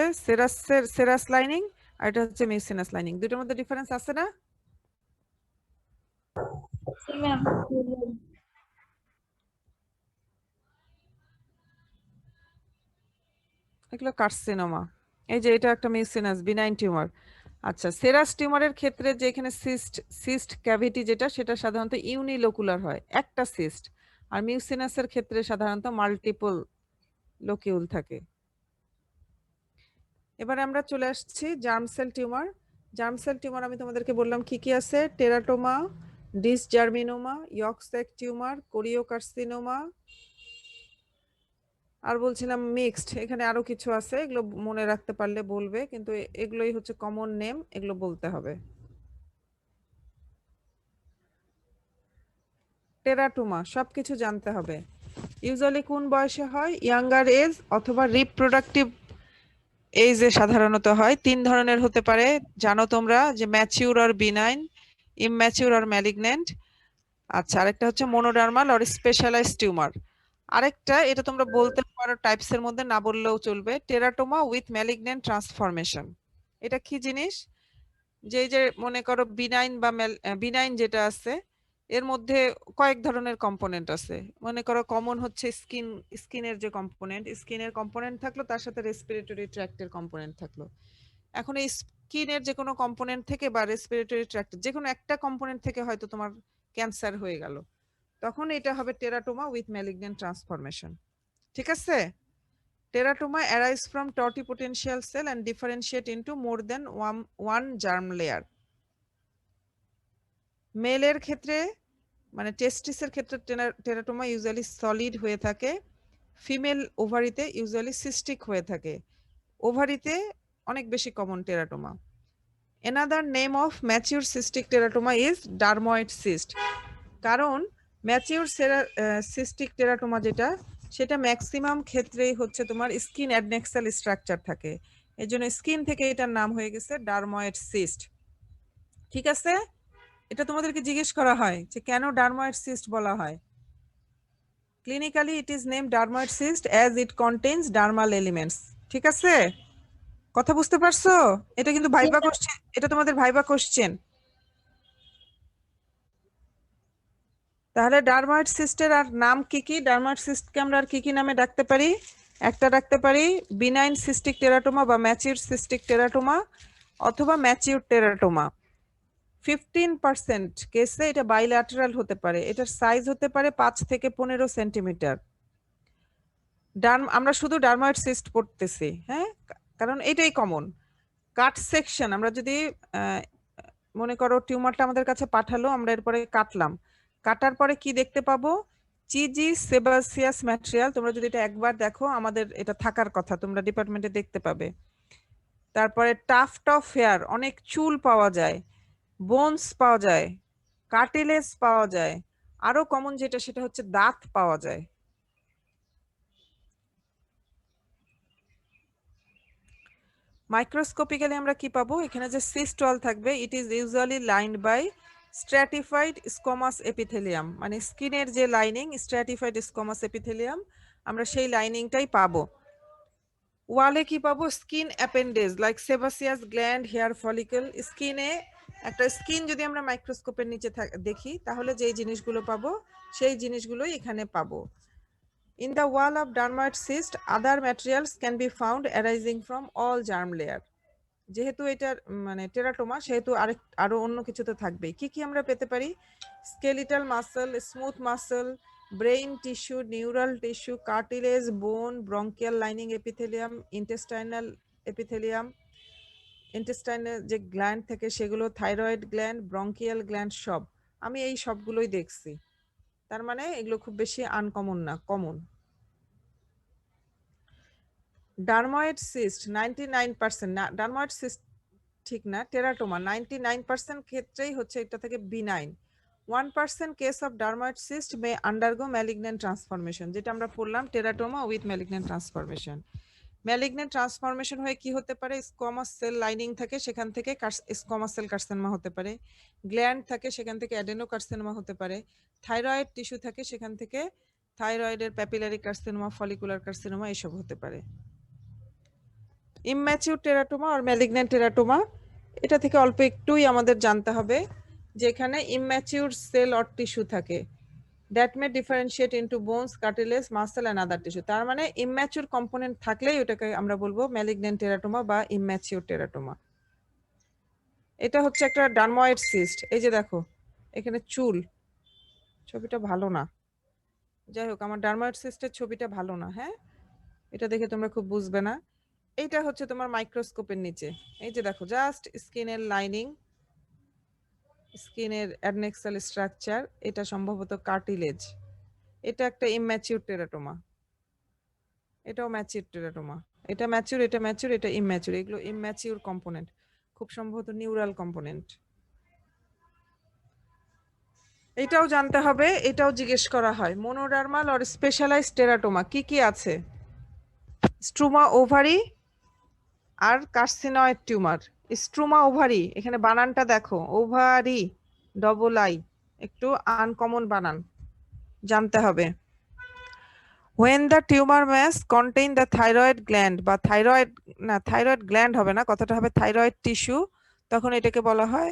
সেরাস লাইনিং, আর এটা হচ্ছে মিউসিনাস লাইনিং। দুটোর মধ্যে ডিফারেন্স আছে না? জি ম্যাম। এগুলো কার্সিনোমা। এই যে এটা একটা মিউসিনাস বিনাইন টিউমার। আচ্ছা, সেরাস টিউমারের ক্ষেত্রে যে এখানে সিস্ট ক্যাভিটি যেটা, সেটা সাধারণত ইউনিলোকুলার হয়, একটা সিস্ট। আর মিউসিনাসের ক্ষেত্রে সাধারণত মাল্টিপল লোকিউল থাকে। এবারে আমরা চলে আসছি germ cell tumour. Germ cell tumour আমি তোমাদেরকে বললাম কি কি আছে: teratoma, dysgerminoma, yolk sac tumour, choriocarcinoma, আর বলছিলাম মিক্সড। এখানে আরো কিছু আছে, এগুলো মনে রাখতে পারলে বলবে, কিন্তু এগুলোই হচ্ছে কমন নেম, এগুলো বলতে হবে। টেরাটোমা সবকিছু জানতে হবে। ইউজুয়ালি কোন বয়সে হয়? ইয়াঙ্গার এজ অথবা রিপ্রোডাক্টিভ এজে সাধারণত হয়। তিন ধরনের হতে পারে, জানো তোমরা, যে ম্যাচিউর আর বিনাইন, ইমম্যাচিউর আর ম্যালিগন্যান্ট। আচ্ছা, আরেকটা হচ্ছে মোনোডার্মাল আর স্পেশালাইজড টিউমার। আরেকটা, এটা তোমরা বলতে পারো টাইপস এর মধ্যে, না বললেও চলবে, টেরাটোমা উইথ ম্যালিগন্যান্ট ট্রান্সফরমেশন। এটা কি জিনিস? যে এই যে মনে করো বিনাইন বা বিনাইন যেটা আছে, এর মধ্যে কয়েক ধরনের কম্পোনেন্ট আছে। মনে করো কমন হচ্ছে স্কিনের যে কম্পোনেন্ট, স্কিনের কম্পোনেন্ট থাকলো, তার সাথে রেসপিরেটরি ট্র্যাক্টের কম্পোনেন্ট থাকলো। এখন এই স্কিনের যে কোনো কম্পোনেন্ট থেকে বা রেসপিরেটরি ট্র্যাক্টের যে কোনো একটা কম্পোনেন্ট থেকে হয়তো তোমার ক্যান্সার হয়ে গেল, তখন এটা হবে টেরাটোমা উইথ ম্যালিগন্যান্ট ট্রান্সফরমেশন, ঠিক আছে? Teratoma arise from totipotential cell and differentiate into more than one germ layer. মেলের ক্ষেত্রে মানে টেস্টিসের ক্ষেত্রে টেরাটোমা ইউজুয়ালি সলিড হয়ে থাকে, ফিমেল ওভারিতে ইউজুয়ালি সিস্টিক হয়ে থাকে। ওভারিতে অনেক বেশি common teratoma. Another name of mature cystic teratoma is dermoid cyst. কারণ ম্যাচিউর সিস্টিক টেরাটোমা যেটা, সেটা ম্যাক্সিমাম ক্ষেত্রেই হচ্ছে তোমার স্কিন অ্যাডনেক্সাল স্ট্রাকচার থাকে, এর জন্য স্কিন থেকে এটার নাম হয়ে গেছে ডারময়েড সিস্ট, ঠিক আছে? এটা তোমাদেরকে জিজ্ঞেস করা হয় যে কেন ডারময়েড সিস্ট বলা হয়। Clinically it is name dermoid cyst as it contains dermal elements, ঠিক আছে? কথা বুঝতে পারছো? এটা কিন্তু ভাইবা কোশ্চেন, এটা তোমাদের ভাইবা কোশ্চেন। তাহলে ডারময়েড সিস্টের আর নাম কি কি? ডারময়েড সিস্টকে আমরা আর কি কি নামে ডাকতে পারি? একটা ডাকতে পারি বিনাইন সিস্টিক টেরাটোমা বা ম্যাচিউর সিস্টিক টেরাটোমা, অথবা ম্যাচিউর টেরাটোমা। 15% কেসে এটা বাইল্যাটারাল হতে পারে, এটার সাইজ হতে পারে 5 থেকে 15 সেন্টিমিটার। আমরা শুধু ডারময়েড সিস্ট পড়তেছি, হ্যাঁ, কারণ এটাই কমন। কাট সেকশন, আমরা যদি মনে করো টিউমারটা আমাদের কাছে পাঠালো, আমরা এরপরে কাটলাম, কাটার পরে কি দেখতে পাবো? Cheesy sebaceous material. তোমরা যদি এটা একবার দেখো, আমাদের এটা থাকার কথা, তোমরা ডিপার্টমেন্টে দেখতে পাবে। তারপরে টাফট অফ হেয়ার, অনেক চুল পাওয়া যায়, বোনস পাওয়া যায়, কার্টিলেজ পাওয়া যায়, আরো কমন যেটা সেটা হচ্ছে দাঁত পাওয়া যায়। মাইক্রোস্কোপিক্যালি আমরা কি পাবো? এখানে যে সিস্ট ওয়াল থাকবে, it is usually lined by stratified squamous epithelium, মানে স্কিনের যে লাইনিং স্ট্র্যাটিফাইড স্কোমাস এপিথেলিয়াম, আমরা সেই লাইনিংটাই পাবো। ওয়ালে কি পাবো? Skin appendage like sebaceous gland, hair follicle. স্কিনে একটা স্কিন যদি আমরা মাইক্রোস্কোপের নিচে দেখি তাহলে যেই জিনিসগুলো পাবো সেই জিনিসগুলোই এখানে পাবো। In the wall of dermoid cyst, other materials can be found arising from all germ layer. যেহেতু এটা মানে টেরাটোমা সেহেতু আরো অন্য কিছু তো থাকবেই। কি কি আমরা পেতে পারি? Skeletal muscle, smooth muscle, brain tissue, neural tissue, cartilage, bone, bronchial lining epithelium, intestinal epithelium, ইন্টেস্টাইনের যে গ্ল্যান্ড থেকে সেগুলো, থাইরয়েড গ্ল্যান্ড, ব্রঙ্কিয়াল গ্ল্যান্ড, সব আমি এই সবগুলোই দেখছি। তার মানে এগুলো খুব বেশি আনকমন না, কমন। ডার্ময়েড সিস্ট 99% না, ডার্ময়েড সিস্ট ঠিক না, টেরাটোমা 99% ক্ষেত্রেই হচ্ছে এটা থেকে benign. 1% case of dermoid cyst May undergo malignant transformation, যেটা আমরা পড়লাম teratoma with malignant transformation. Malignant transformation হয়ে কি হতে পারে? স্কোমাস সেল লাইনিং থাকে, সেখান থেকে স্কোমাস সেল কার্সিনোমা হতে পারে। গ্ল্যান্ড থাকে, সেখান থেকে অ্যাডেনোকার্সিনোমা হতে পারে। থাইরয়েড টিস্যু থাকে, সেখান থেকে থাইরয়েডের প্যাপিলারি কার্সিনোমা, ফলিকুলার কার্সিনোমা এসব হতে পারে। ইম্যাচিউর টেরাটোমা আর ম্যালিগন্যান্ট টেরাটোমা, এটা থেকে অল্প একটুই আমাদের জানতে হবে যে এখানে ইম্যাচিউর সেল অর টিস্যু থাকে, that may differentiate into bones, cartilage, muscle and other tissue. তার মানে ইম্যাচিউর কম্পোনেন্ট থাকলেই ওটাকে আমরা বলবো ম্যালিগন্যান্ট টেরাটোমা বা ইম্যাচিউর টেরাটোমা। এটা হচ্ছে একটা ডার্ময়েড সিস্ট। এই যে দেখো এখানে চুল, ছবিটা ভালো না, যাই হোক আমার ডার্ময়েড সিস্টের ছবিটা ভালো না, হ্যাঁ এটা দেখে তোমরা খুব বুঝবে না। এইটা হচ্ছে তোমার মাইক্রোস্কোপের নিচে, এই যে দেখো জাস্ট স্কিনের লাইনিং, স্কিনের অ্যাডনেক্সাল স্ট্রাকচার, এটা সম্ভবত কার্টিলেজ। এটা একটা ইম্যাচিউর টেরাটোমা, এটাও ম্যাচিউর টেরাটোমা। এটা ম্যাচিউর, এটা ম্যাচিউর, এটা ইম্যাচিউর, এগুলো ইম্যাচিউর কম্পোনেন্ট, খুব সম্ভবত নিউরাল কম্পোনেন্ট। এটাও জানতে হবে, এটাও জিজ্ঞেস করা হয়। মোনোডার্মাল অর স্পেশালাইজড টেরাটোমা কি কি আছে? স্ট্রুমা ওভারি আর কার্সিনয়েড টিউমার। স্ট্রুমা ওভারি, এখানে বানানটা দেখো, ওভারি ডবল আই, একটু আনকমন বানান, জানতে হবে। when the tumor mass contain the thyroid gland বা থাইরয়েড না, থাইরয়েড গ্ল্যান্ড হবে না, কথাটা হবে থাইরয়েড টিস্যু, তখন এটাকে বলা হয়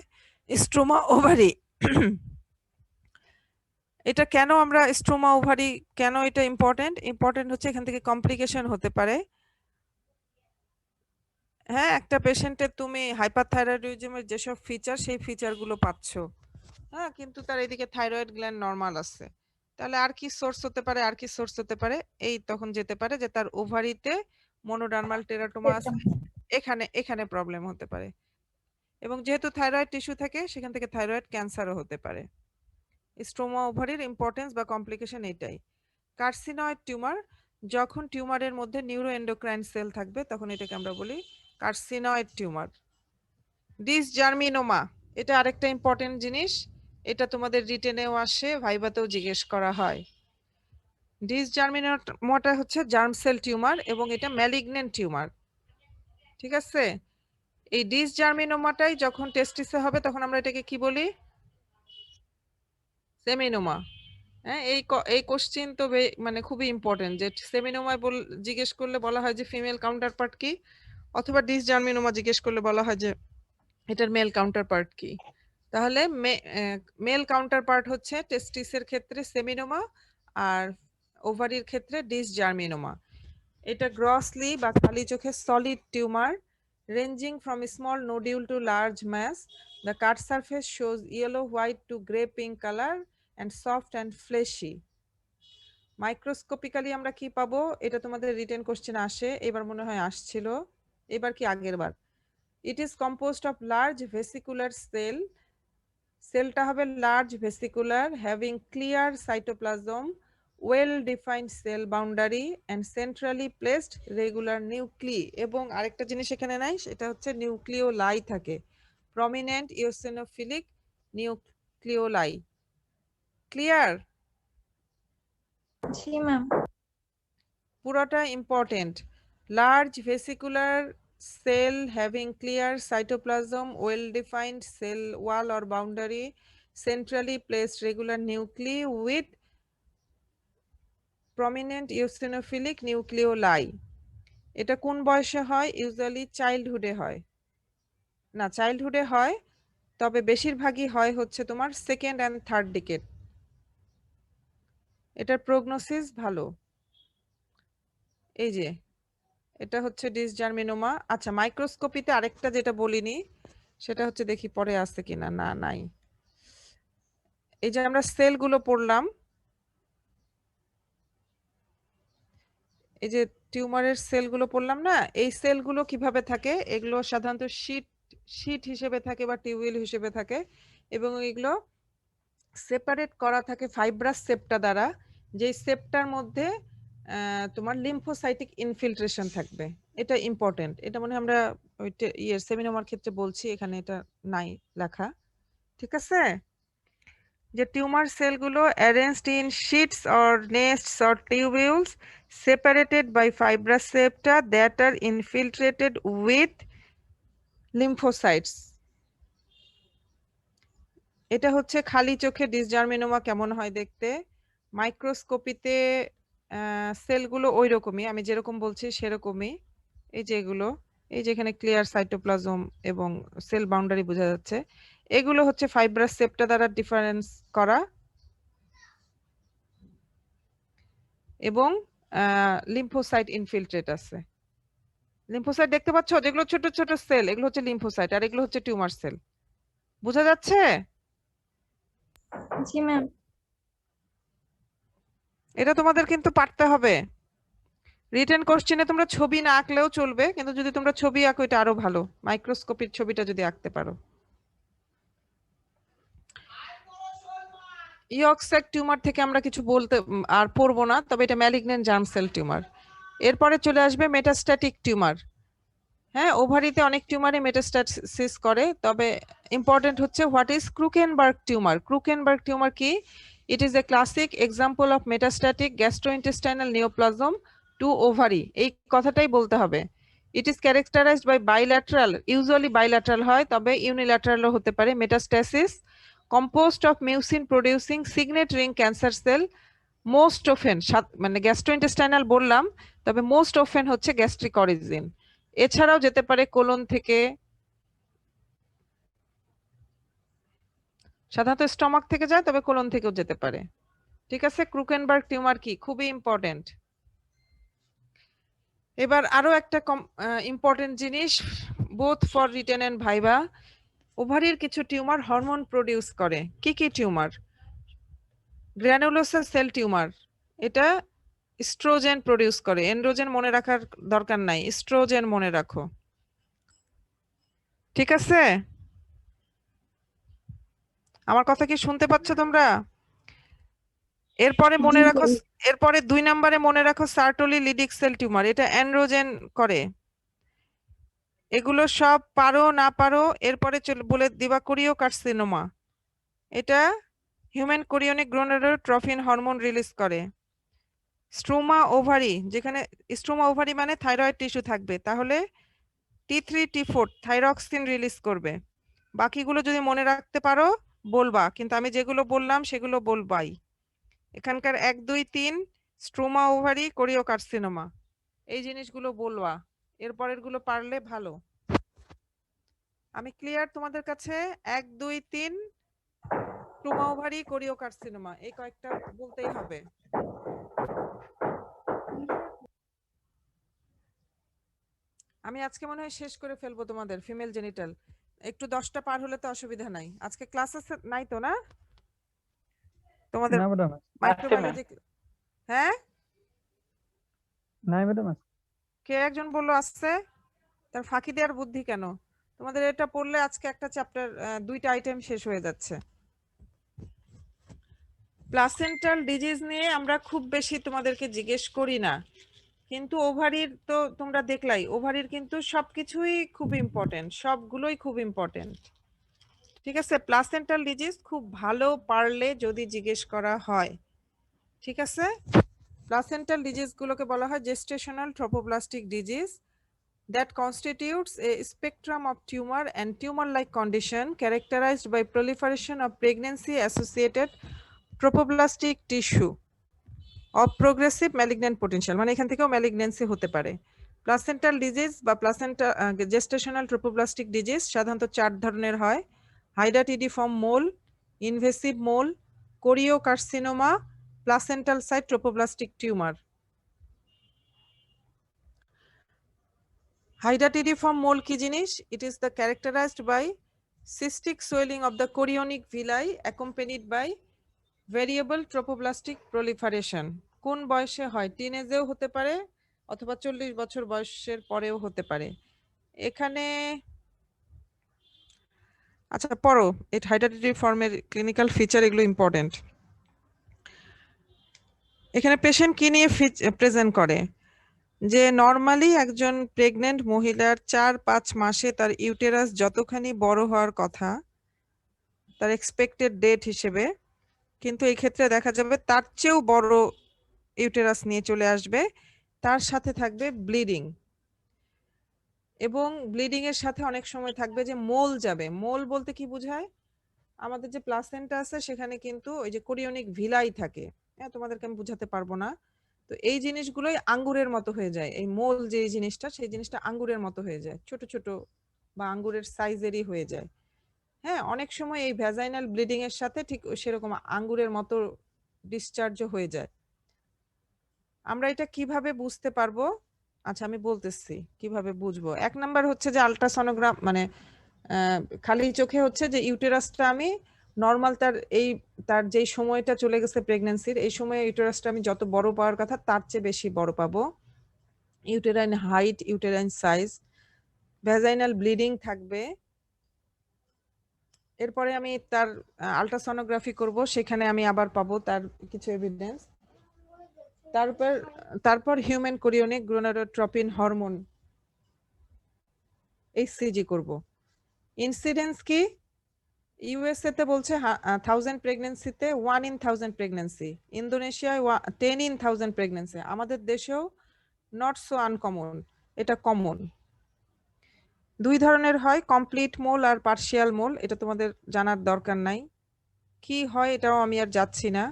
স্ট্রুমা ওভারি। এটা কেন আমরা স্ট্রুমা ওভারি, কেন এটা ইম্পর্টেন্ট? ইম্পর্টেন্ট হচ্ছে এখান থেকে কমপ্লিকেশন হতে পারে। হ্যাঁ, একটা পেশেন্টের তুমি হাইপারথাইরয়েডিজমের যেসব ফিচার, সেই ফিচারগুলো পাচ্ছ, হ্যাঁ, কিন্তু তার এদিকে থাইরয়েড গ্ল্যান্ড নরমাল আছে, তাহলে আর কি সোর্স হতে পারে? আর কি সোর্স হতে পারে? এই তখন যেতে পারে যে তার ওভারিতে মোনোডার্মাল টেরাটোমা আছে, এখানে এখানে প্রবলেম হতে পারে। এবং যেহেতু থাইরয়েড টিস্যু থাকে, সেখান থেকে থাইরয়েড ক্যান্সারও হতে পারে। স্ট্রোমা ওভারির ইম্পর্টেন্স বা কমপ্লিকেশন এটাই। কার্সিনয়েড টিউমার, যখন টিউমারের মধ্যে নিউরোএন্ডোক্রাইন সেল থাকবে তখন এটাকে আমরা বলি কার্সিনয়েড টিউমার। ডিসজার্মিনোমা, এটা আরেকটা ইম্পর্টেন্ট জিনিস, এটা তোমাদের রিটেনেও আসে, ভাইভাতেও জিজ্ঞেস করা হয়। ডিসজার্মিনোমাটা হচ্ছে জার্ম সেল টিউমার এবং এটা ম্যালিগন্যান্ট টিউমার, ঠিক আছে? এই ডিসজার্মিনোমাটাই যখন টেস্টিসে হবে তখন আমরা এটাকে কি বলি? সেমিনোমা। হ্যাঁ, এই কোশ্চেন তো মানে খুবই ইম্পর্টেন্ট, যে সেমিনোমায় জিজ্ঞেস করলে বলা হয় যে ফিমেল কাউন্টার পার্ট কি, অথবা ডিসজার্মিনোমা জিজ্ঞেস করলে বলা হয় যে এটার মেল কাউন্টার পার্ট কি। তাহলে মেল কাউন্টার পার্ট হচ্ছে টেস্টিসের ক্ষেত্রে সেমিনোমা আর ওভারির ক্ষেত্রে ডিসজার্মিনোমা। এটা গ্রসলি বা খালি চোখে solid tumour ranging from small nodule to large mass. The cut surface shows yellow white to gray pink color and soft and fleshy. Microscopically আমরা কি পাবো? এটা তোমাদের রিটেন কোশ্চেন আসে, এবার মনে হয় আসছিল, এবার কি আগের বার। It is composed of large vesicular cell, সেলটা হবে large vesicular, having clear cytoplasm, well defined cell boundary and centrally placed regular nuclei. এবং আরেকটা জিনিস এখানে নাই, সেটা হচ্ছে নিউক্লিওলাই থাকে, প্রমিনেন্ট ইওসিনোফিলিক নিউক্লিওলাই। ক্লিয়ার? জি ম্যাম। পুরোটা important. Large vesicular cell having clear cytoplasm, well defined cell wall or boundary, centrally placed regular nuclei with prominent eosinophilic nucleoli. এটা কোন বয়সে হয়? ইউজুয়ালি চাইল্ডহুডে হয়, না চাইল্ডহুডে হয়, তবে বেশিরভাগই হয় হচ্ছে তোমার সেকেন্ড অ্যান্ড থার্ড ডিকেড। এটার প্রগনোসিস ভালো। এই যে এটা হচ্ছে ডিসজার্মিনোমা। আচ্ছা, মাইক্রোস্কোপিতে আরেকটা যেটা বলিনি সেটা হচ্ছে, দেখি পরে আছে কিনা, না নাই। এই যে আমরা সেলগুলো পড়লাম, এই যে টিউমারের সেলগুলো পড়লাম না, এই সেলগুলো কিভাবে থাকে, এগুলো সাধারণত শীট হিসেবে থাকে বা টিউবিল হিসেবে থাকে, এবং এগুলো সেপারেট করা থাকে ফাইব্রাস সেপ্টা দ্বারা, যেই সেপ্টার মধ্যে তোমার লিম্ফোসাইটিক ইনফিল্ট্রেশন থাকবে। এটা ইম্পর্টেন্ট, এটা মনে হয় আমরা ওই সেমিনার ক্ষেত্রে বলছি, এখানে এটা নাই লেখা। ঠিক আছে, যে টিউমার সেলগুলো arranged in Sheets or নেস্টস or tubules separated by fibrous septa that are infiltrated with lymphocytes. এটা হচ্ছে খালি চোখে ডিসজার্মিনোমা কেমন হয় দেখতে। মাইক্রোস্কোপিতে সেলগুলো ওই রকমই, আমি যেরকম বলছি সেরকমই। এই যে এগুলো, এই যে এখানে ক্লিয়ার সাইটোপ্লাজম এবং সেল বাউন্ডারি বোঝা যাচ্ছে, এগুলো হচ্ছে ফাইব্রাস সেপ্টা দ্বারা ডিফারেন্স করা, এবং লিম্ফোসাইট ইনফিল্ট্রেট আছে। লিম্ফোসাইট দেখতে পাচ্ছ, যেগুলো ছোট ছোট সেল, এগুলো হচ্ছে লিম্ফোসাইট, আর এগুলো হচ্ছে টিউমার সেল। বোঝা যাচ্ছে? জি ম্যাম। এটা তোমাদের কিন্তু পারতে হবে। রিটেন কোশ্চেনে তোমরা ছবি না আঁকলেও চলবে, কিন্তু যদি তোমরা ছবি আঁকো এটা আরো ভালো, মাইক্রোস্কোপির ছবিটা যদি আঁকতে পারো। ইয়র্কশায়ার টিউমার থেকে আমরা কিছু বলতে আর পড়বো না, তবে এটা ম্যালিগন্যান্ট জার্ম সেল টিউমার। এরপরে চলে আসবে মেটাস্ট্যাটিক টিউমার। হ্যাঁ, ওভারিতে অনেক টিউমারে মেটাস্ট্যাসিস করে, তবে ইম্পর্টেন্ট হচ্ছে what is Krukenberg tumour. Krukenberg tumour কি? It is a classic example of metastatic gastrointestinal neoplasm to ovary. এই কথাটাই বলতে হবে। It is characterized by bilateral, usually bilateral হয়, তবে ইউনিল্যাটারালও হতে পারে, metastasis composed of mucin producing signet ring cancer cell, most often মানে গ্যাস্ট্রোইন্টেস্টাইনাল বললাম, তবে মোস্ট অফেন হচ্ছে গ্যাস্ট্রিক অরিজিন। এছাড়াও যেতে পারে কোলন থেকে, সাধারণত স্টমাক থেকে যায়, তবে কোলন থেকেও যেতে পারে। ঠিক আছে, ক্রুকেনবার্গ টিউমার কি, খুবই ইম্পর্টেন্ট। এবার আরো একটা ইম্পর্টেন্ট জিনিস, both for written and viva, ওভারির কিছু টিউমার হরমোন প্রডিউস করে। কি কি টিউমার? গ্র্যানুলোসাস সেল টিউমার, এটা স্ট্রোজেন প্রডিউস করে। এন্ড্রোজেন মনে রাখার দরকার নাই, স্ট্রোজেন মনে রাখো। ঠিক আছে, আমার কথা কি শুনতে পাচ্ছ তোমরা? এরপরে মনে রাখো, এরপরে 2 নম্বরে মনে রাখো সার্টোলি লিডিক সেল টিউমার, এটা অ্যান্ড্রোজেন করে। এগুলো সব পারো না পারো, এরপরে বলে দিবা কোরিও কার্সিনোমা, এটা human chorionic gonadotrophin hormone release করে। স্ট্রোমা ওভারি, যেখানে স্ট্রোমা ওভারি মানে থাইরয়েড টিস্যু থাকবে, তাহলে T3 T4 থাইরক্সিন রিলিজ করবে। বাকিগুলো যদি মনে রাখতে পারো বলবা, কিন্তু আমি যেগুলো বললাম সেগুলো বলবাই। এখানকার 1 2 3 স্ট্রোমা ওভারি কোরিও কার্সিনোমা, এই জিনিসগুলো বলবা, এরপরের গুলো পারলে ভালো। আমি ক্লিয়ার তোমাদের কাছে? 1 2 3 স্ট্রোমা ওভারি কোরিও কার্সিনোমা, এই কয়েকটা বলতেই হবে। আমি আজকে মনে হয় শেষ করে ফেলবো তোমাদের ফিমেল জেনিটাল, একটু 10টা পার হলে তো অসুবিধা নাই। আজকে ক্লাস আছে নাই তো, না তোমাদের না ম্যাডাম, মাইক্রোবায়োলজি? হ্যাঁ, নাই ম্যাডাম। কে একজন বললো আসছে, তার ফাঁকি দেওয়ার বুদ্ধি কেন? তোমাদের এটা পড়লে আজকে একটা চ্যাপ্টার, 2টা আইটেম শেষ হয়ে যাচ্ছে। প্লাসেন্টাল ডিজিজ নিয়ে আমরা খুব বেশি তোমাদেরকে জিজ্ঞেস করি না, কিন্তু ওভারির তো তোমরা দেখলাই, ওভারির কিন্তু সবকিছুই খুব ইম্পর্টেন্ট, সবগুলোই খুব ইম্পর্টেন্ট। ঠিক আছে, প্লাসেন্টাল ডিজিজ খুব ভালো পারলে যদি জিজ্ঞেস করা হয়। ঠিক আছে, প্লাসেন্টাল ডিজিজ গুলোকে বলা হয় gestational trophoblastic disease that constitutes a spectrum of tumor and tumor-like condition characterized by proliferation of pregnancy-associated tropoplastic tissue of progressive malignant potential, মানে এখান থেকেও ম্যালিগন্যান্সি হতে পারে। প্লাসেন্টাল ডিজিজ বা প্লাসেন্টা জেস্টেশনাল ট্রোপোপ্লাস্টিক ডিজিজ সাধারণত 4 ধরনের হয়। Hydatidiform mole, invasive mole, choriocarcinoma, placental site trophoblastic tumour. Hydatidiform mole কি জিনিস? It is the characterized by cystic swelling of the chorionic villi accompanied by variable tropoblastic proliferation. কোন বয়সে হয়? টিনেজেও হতে পারে অথবা 40 বছর বয়সের পরেও হতে পারে। এখানে আচ্ছা পড়ো, এই হাইডাটিডিফর্মের ক্লিনিক্যাল ফিচার, এগুলো ইম্পর্টেন্ট। এখানে পেশেন্ট কি নিয়ে প্রেজেন্ট করে? যে নর্মালি একজন প্রেগনেন্ট মহিলার 4-5 মাসে তার ইউটেরাস যতখানি বড় হওয়ার কথা তার এক্সপেক্টেড ডেট হিসেবে, কিন্তু এই ক্ষেত্রে দেখা যাবে তার চেয়েও বড় ইউটেরাস নিয়ে চলে আসবে, তার সাথে থাকবে ব্লিডিং, এবং ব্লিডিং এর সাথে অনেক সময় থাকবে যে মোল যাবে। মোল বলতে কি বোঝায়? আমাদের যে প্লাসেন্টা আছে সেখানে কিন্তু ওই যে কোরিওনিক ভিলাই থাকে, হ্যাঁ তোমাদেরকে আমি বুঝাতে পারবো না। তো এই জিনিসগুলোই আঙ্গুরের মতো হয়ে যায়, এই মোল যে জিনিসটা সেই জিনিসটা আঙ্গুরের মতো হয়ে যায়, ছোট ছোট বা আঙ্গুরের সাইজেরই হয়ে যায়। হ্যাঁ, অনেক সময় এই ভ্যাজাইনাল ব্লিডিং এর সাথে ঠিক সেরকম আঙ্গুরের মতো ডিসচার্জও হয়ে যায়। আমরা এটা কিভাবে বুঝতে পারবো? আচ্ছা আমি বলতেছি কিভাবে বুঝবো। 1 নাম্বার হচ্ছে যে আল্ট্রাসনোগ্রাম, মানে খালি চোখে হচ্ছে যে ইউটেরাসটা আমি নর্মাল তার যেই সময়টা চলে গেছে প্রেগন্যান্সির, এই সময়ে ইউটেরাসটা আমি যত বড় পাওয়ার কথা তার চেয়ে বেশি বড় পাবো। Uterine height, uterine size, vaginal bleeding থাকবে। এরপরে আমি তার আল্ট্রাসনোগ্রাফি করব, সেখানে আমি আবার পাবো তার কিছু এভিডেন্স। তারপর হিউম্যান কোরিওনিক গ্লোনারোট্রপিন হরমোন এইচসিজি করব। ইনসিডেন্স কি? ইউএসএ তে বলছে 1000 প্রেগন্যান্সিতে 1 in 1000 প্রেগন্যান্সি, ইন্দোনেশিয়ায় 10 in 1000 প্রেগন্যান্সি, আমাদের দেশেও নট সো আনকমন, এটা কমন। 2 ধরনের হয়, কমপ্লিট মোল আর পার্শিয়াল মোল, এটা তোমাদের জানার দরকার নাই। কি হয় এটাও আমি আর যাচ্ছি না।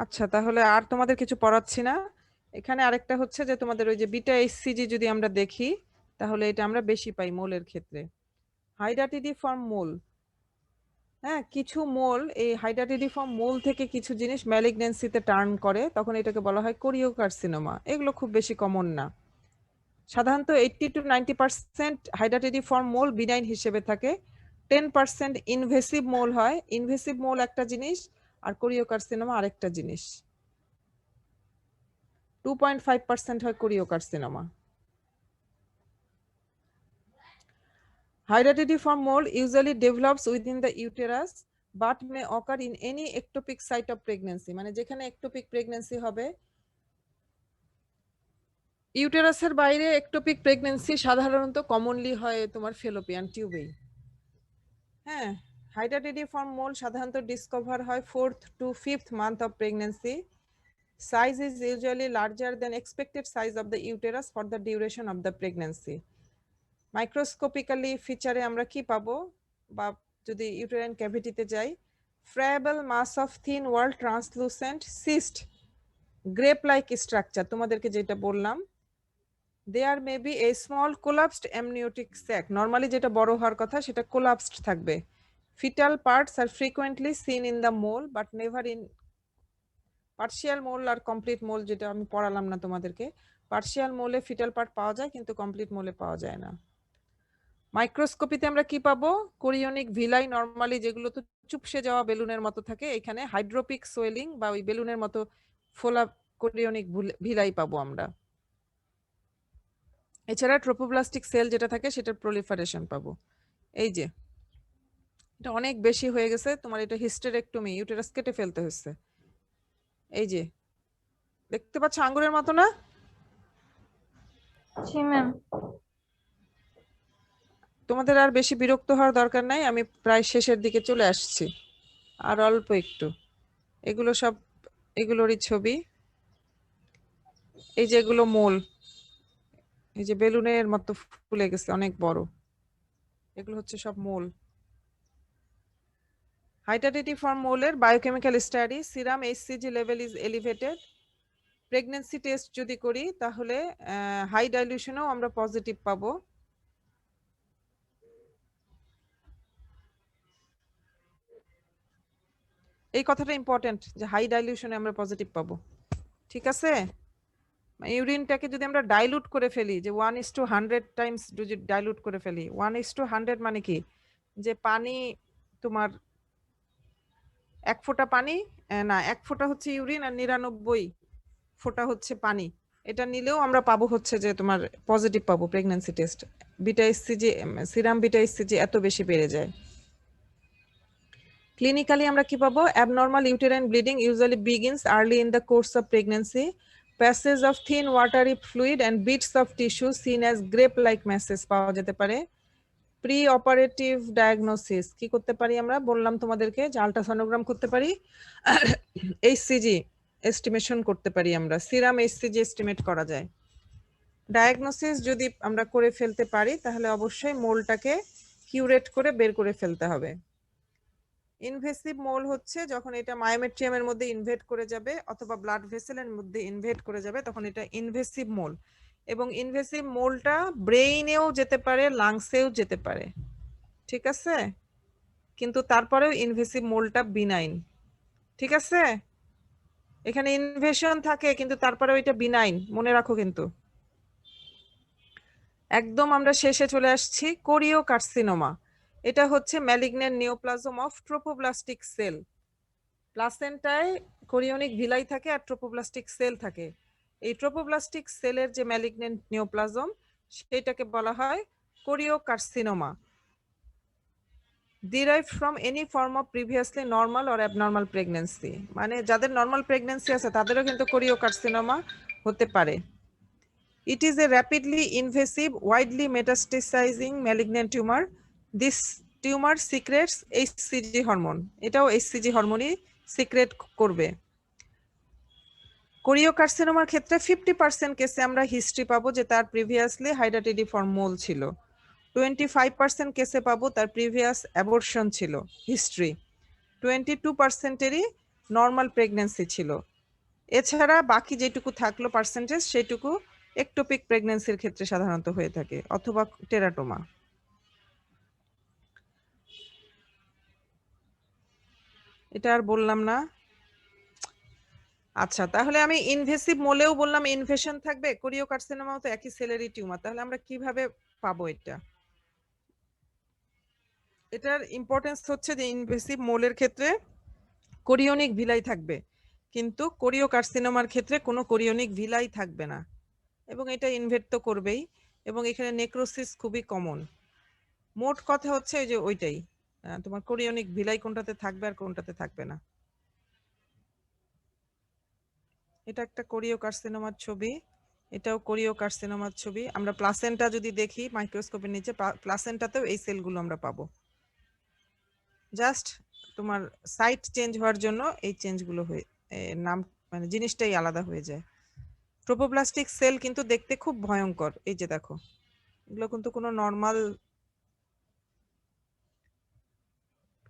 আচ্ছা তাহলে আর তোমাদের কিছু পড়াচ্ছি না। এখানে আরেকটা হচ্ছে যে তোমাদের ওই যে বিটা এইচসিজি যদি আমরা দেখি তাহলে এটা আমরা বেশি পাই মোলের ক্ষেত্রে। হাইডাটিডিফর্ম মোল, হ্যাঁ কিছু মোল, এই হাইডাটিডিফর্ম মোল থেকে কিছু জিনিস ম্যালিগন্যান্সিতে টার্ন করে, তখন এটাকে বলা হয় কোরিওকার্সিনোমা। এগুলো খুব বেশি কমন না। সাধারণত 80 to 90% হাইডাটিডিফর্ম মোল বিনাইন হিসেবে থাকে, 10% ইনভেসিভ মোল হয়। ইনভেসিভ মোল একটা জিনিস আর কোরিওকার্সিনোমা আরেকটা জিনিস। 2.5% হয় choriocarcinoma. Hydatidiform mole usually develops within the uterus but may occur in any ectopic site of pregnancy, মানে যেখানে ectopic pregnancy হবে। ইউটেরাসের বাইরে ectopic pregnancy সাধারণত কমনলি হয় তোমার ফেলোপিয়ান টিউবেই। হ্যাঁ, হাইডাটিডিফর্ম মোল সাধারণত ডিসকভার হয় 4th to 5th month of pregnancy. Size is usually larger than expected size of the uterus for the duration of the pregnancy. Microscopically ফিচারে আমরা কি পাবো, বা যদি ইউটেরাইন ক্যাভিটিতে যাই, friable mass of thin wall translucent cyst grape like structure, তোমাদেরকে যেটা বললাম। There may be a small collapsed amniotic sac, normally যেটা বড় হওয়ার কথা সেটা কোলাপসড থাকবে। Fetal parts are frequently seen in the mole but never in partial mole আর কমপ্লিট মোল, যেটা আমি পড়ালাম না তোমাদেরকে। পার্শিয়াল মোলে ফিটাল পার্ট পাওয়া যায় কিন্তু কমপ্লিট মোলে পাওয়া যায় না। মাইক্রোস্কোপিতে আমরা কি পাবো? কোরিওনিক ভিলাই, নরমালি যেগুলো তো চুপসে যাওয়া বেলুনের মতো থাকে, এখানে হাইড্রোপিক সোয়েলিং বা ওই বেলুনের মতো ফোলা কোরিওনিক ভিলাই পাবো আমরা। এছাড়া ট্রোপোব্লাস্টিক সেল যেটা থাকে সেটার প্রলিফারেশন পাবো। এই যে এটা অনেক বেশি হয়ে গেছে তোমার, এটা হিস্টেরেক্টমি, ইউটেরাস কেটে ফেলতে হচ্ছে। এই যে দেখতে পাচ্ছ আঙ্গুরের মতো না? জি ম্যাম। তোমাদের আর বেশি বিরক্ত হওয়ার দরকার নাই, আমি প্রায় শেষের দিকে চলে আসছি, আর অল্প একটু। এগুলো সব এগুলোরই ছবি। এই যে এগুলো মোল, এই যে বেলুনের মতো ফুলে গেছে অনেক বড়, এগুলো হচ্ছে সব মোল। Hydatidiform মোলের biochemical study, serum HCG level is elevated, pregnancy test যদি করি তাহলে হাই ডাইলিউশনেও আমরা পজিটিভ পাবো। এই কথাটা ইম্পর্টেন্ট যে হাই ডাইলিউশনে আমরা পজিটিভ পাবো, ঠিক আছে? ইউরিনটাকে যদি আমরা ডাইলুট করে ফেলি, যে 1:100 টাইমস যদি ডাইলুট করে ফেলি, 1:100 মানে কি, যে পানি তোমার 1 ফোঁটা পানি, না 1 ফোঁটা হচ্ছে ইউরিন আর 99 ফোঁটা হচ্ছে পানি, এটা নিলেও আমরা পাবো হচ্ছে যে তোমার পজিটিভ পাবো pregnancy test. Beta HCG, serum beta HCG এত বেশি বেড়ে যায়। ক্লিনিক্যালি আমরা কি পাবো? Abnormal uterine bleeding usually begins early in the course of pregnancy, passage of thin watery fluid and bits of tissue seen as grape like masses পাওয়া যেতে পারে। প্রি অপারেটিভ ডায়াগনোসিস কি করতে পারি আমরা? বললাম তোমাদেরকে যে আল্ট্রাসনোগ্রাম করতে পারি, এইচসিজি এস্টিমেশন করতে পারি, আমরা সিরাম এইচসিজি এস্টিমেট করা যায়। ডায়াগনোসিস যদি আমরা করে ফেলতে পারি তাহলে অবশ্যই মোলটাকে কিউরেট করে বের করে ফেলতে হবে। ইনভেসিভ মোল হচ্ছে যখন এটা মায়োমেট্রিয়ামের মধ্যে ইনভেট করে যাবে অথবা ব্লাড ভেসেলের মধ্যে ইনভেট করে যাবে, তখন এটা ইনভেসিভ মোল। এবং ইনভেসিভ মোলটা ব্রেইনেও যেতে পারে, লাংসেও যেতে পারে, ঠিক আছে? কিন্তু তারপরেও ইনভেসিভ মোলটা বিনাইন, ঠিক আছে? এখানে ইনভেশন থাকে কিন্তু তারপরেও এটা বিনাইন, মনে রাখো কিন্তু। একদম আমরা শেষে চলে আসছি, কোরিও কার্সিনোমা। এটা হচ্ছে malignant neoplasm of trophoblastic cell. প্লাসেন্টায় কোরিওনিক ভিলাই থাকে আর ট্রোপোব্লাস্টিক সেল থাকে। এই ট্রোপোব্লাস্টিক সেলের যে ম্যালিগন্যান্ট নিওপ্লাজম, সেটাকে বলা হয় কোরিও carcinoma. derived from any form of previously normal or abnormal pregnancy, মানে যাদের নর্মাল প্রেগন্যান্সি আছে তাদেরও কিন্তু কোরিও কার্সিনোমা হতে পারে। It is a rapidly invasive, widely metastasizing malignant tumor. This tumor secretes HCG hormone. এটাও HCG হরমোনই সিক্রেট করবে। কোরিও কার্সিনোমার ক্ষেত্রে 50% কেসে আমরা হিস্ট্রি পাবো যে তার প্রিভিয়াসলি হাইডাটিডিফর্ম মোল ছিল। 25% কেসে পাবো তার প্রিভিয়াস অ্যাবর্শন ছিল, হিস্ট্রি। 22%-এরই নর্মাল প্রেগন্যান্সি ছিল। এছাড়া বাকি যেটুকু থাকলো পার্সেন্টেজ, সেটুকু একটোপিক প্রেগন্যান্সির ক্ষেত্রে সাধারণত হয়ে থাকে, অথবা টেরাটোমা। এটা আর বললাম না। আচ্ছা, তাহলে আমি ইনভেসিভ মোলেও বললাম ইনভেশন থাকবে, কোরিও কার্সিনোমাও তো একই সেলেরই টিউমার, তাহলে আমরা কিভাবে পাবো এটা? এটার ইম্পর্টেন্স হচ্ছে যে ইনভেসিভ মোলের ক্ষেত্রে কোরিওনিক ভিলাই থাকবে, কিন্তু কোরিও কার্সিনোমার ক্ষেত্রে কোনো কোরিওনিক ভিলাই থাকবে না, এবং এটা ইনভেট তো করবেই, এবং এখানে নেক্রোসিস খুবই কমন। মোট কথা হচ্ছে ওই যে ওইটাই, তোমার কোরিওনিক ভিলাই কোনটাতে থাকবে আর কোনটাতে থাকবে না। এটা একটা কোরিও কার্সিনোমার ছবি, এটাও কোরিও কার্সিনোমার ছবি। আমরা প্লাসেন্টা যদি দেখি মাইক্রোস্কোপের নিচে, প্লাসেন্টাতেও এই সেলগুলো আমরা পাবো। জাস্ট তোমার সাইট চেঞ্জ হওয়ার জন্য এই চেঞ্জগুলো হয়ে নাম, মানে জিনিসটাই আলাদা হয়ে যায়। ট্রোপোপ্লাস্টিক সেল কিন্তু দেখতে খুব ভয়ঙ্কর, এই যে দেখো, এগুলো কিন্তু কোনো normal.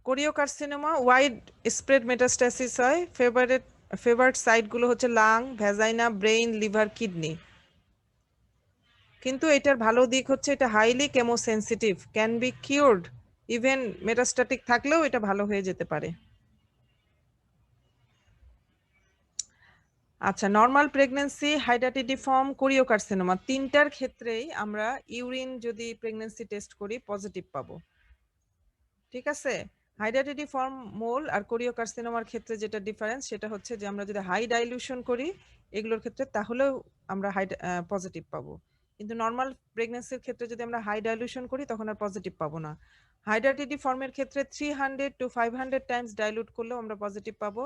Choriocarcinoma wide spread metastasis হয়। ফেভারিট সাইটগুলো হচ্ছে lung, vagina, brain, liver, kidney. কিন্তু এটার ভালো দিক হচ্ছে এটা highly chemosensitive, can be cured, even metastatic থাকলেও এটা ভালো হয়ে যেতে পারে। আচ্ছা, normal pregnancy, hydatidiform, choriocarcinoma, তিনটার ক্ষেত্রেই আমরা ইউরিন যদি প্রেগন্যান্সি টেস্ট করি পজিটিভ পাবো, ঠিক আছে? হাইডাটিডিফর্ম মোল আর কোরিও কার্সিনোমার ক্ষেত্রে যেটা ডিফারেন্স, সেটা হচ্ছে যে আমরা যদি হাই ডাইলিউশন করি এগুলোর ক্ষেত্রে তাহলেও আমরা পজিটিভ পাবো, কিন্তু নর্মাল প্রেগন্যান্সির ক্ষেত্রে যদি আমরা হাই ডাইলিউশন করি তখন আর পজিটিভ পাবো না। হাইডাটিডিফর্মের ক্ষেত্রে 300 to 500 টাইমস ডাইলুট করলেও আমরা পজিটিভ পাবো,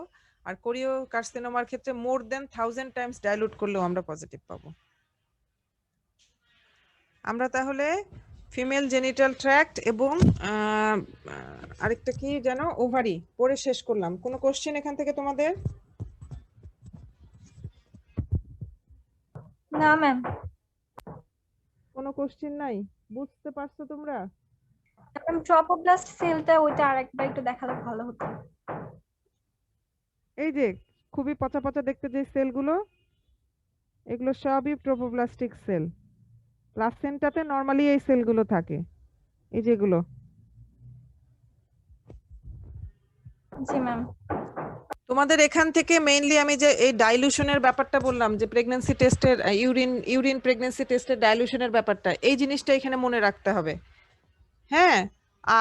আর কোরিও কার্সিনোমার ক্ষেত্রে মোর দেন 1000 টাইমস ডাইলুট করলেও আমরা পজিটিভ পাবো। আমরা তাহলে ফিমেল জেনিটাল ট্র্যাক্ট এবং আরেকটা কি যেন, ওভারি পড়ে শেষ করলাম। কোনো কোশ্চেন এখান থেকে তোমাদের? না ম্যাম। কোনো কোশ্চেন নাই? বুঝতে পারছো তোমরা? ম্যাম ট্রোপোপ্লাস্ট সেলটা ওইটা আরেকবার একটু দেখালে ভালো হতো। এই যে খুবই পচা পচা দেখতে যে সেলগুলো, এগুলো সবই ট্রোফোপ্লাস্টিক সেল। প্লাসেন্টাতে নর্মালি এই সেলগুলো থাকে, এই যেগুলো। জি ম্যাম। তোমাদের এখান থেকে মেইনলি আমি যে এই ডাইলুশনের ব্যাপারটা বললাম, যে প্রেগন্যান্সি টেস্টের ইউরিন প্রেগন্যান্সি টেস্টের ডাইলুশনের ব্যাপারটা, এই জিনিসটা এখানে মনে রাখতে হবে। হ্যাঁ,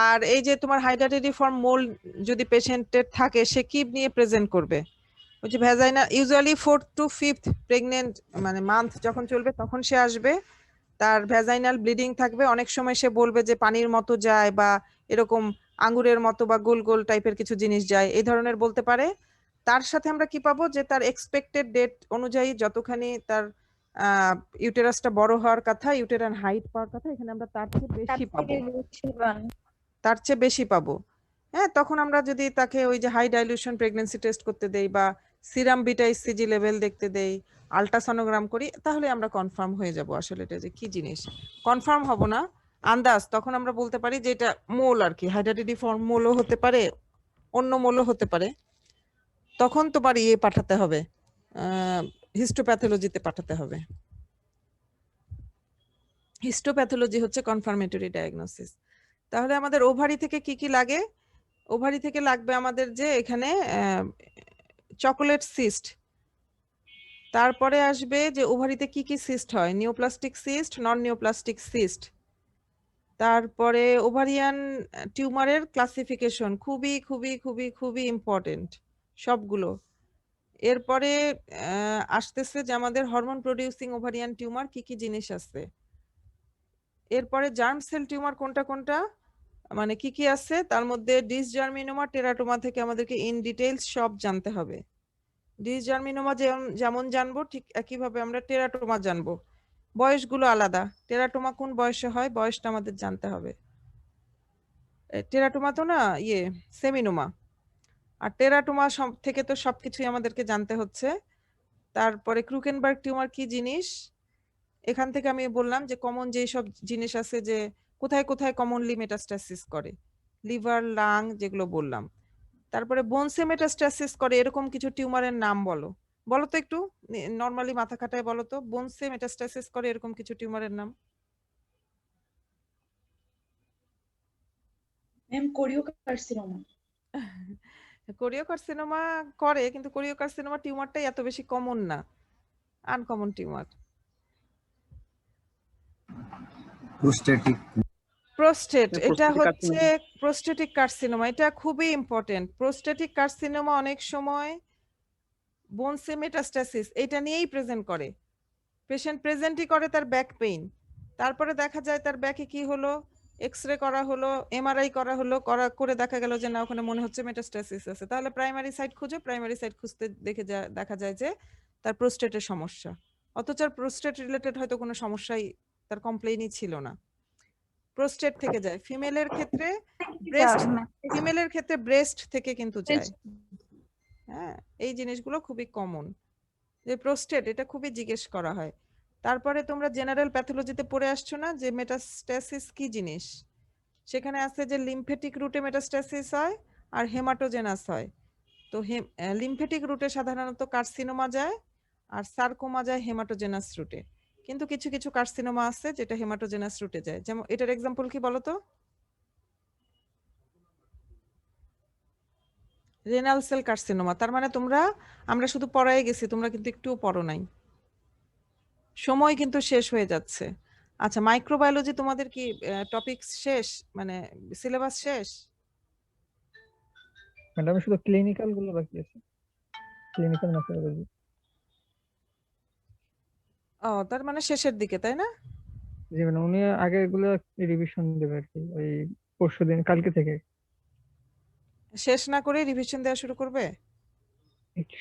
আর এই যে তোমার হাইড্রাটিডিফর্ম মোল্ড যদি পেশেন্টের থাকে, সে কি নিয়ে প্রেজেন্ট করবে? ওই যে vagina usually 4th to 5th pregnant মানে মান্থ যখন চলবে তখন সে আসবে, তার ভ্যাজাইনাল ব্লিডিং থাকবে, অনেক সময় সে বলবে যে পানির মতো যায় বা এরকম আঙ্গুরের মতো বা গোল গোল টাইপের কিছু জিনিস যায়, এই ধরনের বলতে পারে। তার সাথে আমরা কি পাবো, যে তার এক্সপেক্টেড ডেট অনুযায়ী যতখানি তার ইউটেরাসটা বড় হওয়ার কথা, ইউটেরান হাইট পাওয়ার কথা, এখানে আমরা তার চেয়ে তার বেশি পাবো, থেকে বেশি পান। তার চেয়ে বেশি পাবো। হ্যাঁ, তখন আমরা যদি তাকে ওই যে হাই ডাইলিউশন প্রেগন্যান্সি টেস্ট করতে দেই বা সিরাম বিটা সিজি লেভেল দেখতে দেই, আল্ট্রাসনোগ্রাম করি, তাহলে আমরা কনফার্ম হয়ে যাব আসলে এটা যে কি জিনিস। কনফার্ম হব না, আন্দাজ, তখন আমরা বলতে পারি যে এটা মোল আর কি, হাইড্রাটিডিফর্ম মোলও হতে পারে, অন্য মোলও হতে পারে। তখন তোমার ইয়ে পাঠাতে হবে, হিস্টোপ্যাথোলজিতে পাঠাতে হবে। হিস্টোপ্যাথোলজি হচ্ছে কনফার্মেটরি ডায়াগনোসিস। তাহলে আমাদের ওভারি থেকে কি কি লাগে? ওভারি থেকে লাগবে আমাদের যে এখানে চকোলেট সিস্ট, তারপরে আসবে যে ওভারিতে কি কি সিস্ট হয়, নিওপ্লাস্টিক সিস্ট, নন নিওপ্লাস্টিক সিস্ট, তারপরে ওভারিয়ান টিউমারের ক্লাসিফিকেশন, খুবই খুবই খুবই খুবই ইম্পর্টেন্ট সবগুলো। এরপরে আসতেছে যে আমাদের হরমোন প্রডিউসিং ওভারিয়ান টিউমার কি কি জিনিস আছে, এরপরে জার্ম সেল টিউমার কোনটা কোনটা মানে কি কি আছে, তার মধ্যে ডিসজার্মিনোমা, টেরাটোমা থেকে আমাদেরকে ইন ডিটেইলস সব জানতে হবে। ডিসজার্মিনোমা যেমন জানবো, ঠিক একইভাবে আমরা টেরাটোমা জানবো। বয়সগুলো আলাদা, টেরাটোমা কোন বয়সে হয় বয়সটা আমাদের জানতে হবে। টেরাটোমা তো না সেমিনোমা, আর টেরাটোমা থেকে তো সবকিছুই আমাদেরকে জানতে হচ্ছে। তারপরে ক্রুকেনবার্গ টিউমার কি জিনিস, এখান থেকে আমি বললাম যে কমন যেই সব জিনিস আছে, যে কোথায় কোথায় কমনলি মেটাস্টাসিস করে, লিভার, লাং, যেগুলো বললাম। তারপরে বোনসে মেটাস্টাসিস করে এরকম কিছু টিউমারের নাম বলো, বলো তো একটু নরমালি মাথা খাটায় বলো তো, বোনসে মেটাস্টাসিস করে এরকম কিছু টিউমারের নাম। Ma'am choriocarcinoma. কোরিওকার্সিনোমা করে, কিন্তু কোরিওকার্সিনোমা টিউমারটাই এত বেশি কমন না, আনকমন টিউমার। প্রোস্টেটিক প্রোস্টেট, এটা prostate হচ্ছে carcinoma। প্রোস্টেটিক কার্সিনোমা, এটা খুবই ইম্পর্টেন্ট। প্রোস্টেটিক কার্সিনোমা অনেক সময় বোনসে মেটাস্টাসিস এটা নিয়েই প্রেজেন্ট করে, পেশেন্ট প্রেজেন্টই করে তার ব্যাক পেইন, তারপরে দেখা যায় তার ব্যাকে কি হলো, এক্সরে করা হলো, এমআরআই করা হলো, করে দেখা গেল যে না ওখানে মনে হচ্ছে মেটাস্টাসিস আছে, তাহলে প্রাইমারি সাইট খুঁজে, প্রাইমারি সাইট খুঁজতে দেখা যায় যে তার প্রোস্টেটের সমস্যা, অথচ প্রোস্টেট রিলেটেড হয়তো কোনো সমস্যাই তার কমপ্লেইনই ছিল না। প্রোস্টেট থেকে যায়। ফিমেলের ক্ষেত্রে ব্রেস্ট থেকে কিন্তু যায়। হ্যাঁ, এই জিনিসগুলো খুবই কমন, যে প্রোস্টেট এটা খুবই জিজ্ঞেস করা হয়। তারপরে তোমরা জেনারেল প্যাথোলজিতে পড়ে আসছো না যে মেটাস্ট্যাসিস কি জিনিস, সেখানে আছে যে লিম্ফেটিক রুটে মেটাস্ট্যাসিস হয় আর হেমাটোজেনাস হয়। তো লিম্ফেটিক রুটে সাধারণত কার্সিনোমা যায় আর সার্কোমা যায় হেমাটোজেনাস রুটে, কিন্তু কিছু কিছু কার্সিনোমা আছে যেটা হেমাটোজেনাস রুটে যায়। যেমন এটার এক্সাম্পল কি বলো তো? Renal cell carcinoma. তার মানে আমরা শুধু পড়ায় গেছি, তোমরা কিন্তু একটুও পড়ো নাই, সময় কিন্তু শেষ হয়ে যাচ্ছে। আচ্ছা, মাইক্রোবায়োলজি তোমাদের কি টপিক শেষ, মানে সিলেবাস শেষ? ম্যাডাম শুধু ক্লিনিক্যাল গুলো বাকি আছে, ক্লিনিক্যাল ম্যাথোলজি। ও, তার মানে শেষের দিকে, তাই না? জি ম্যাডাম, উনি আগে এগুলো রিভিশন দেবে আর কি, ওই পরশুদিন কালকে থেকে। শেষ না করে রিভিশন দেওয়া শুরু করবে?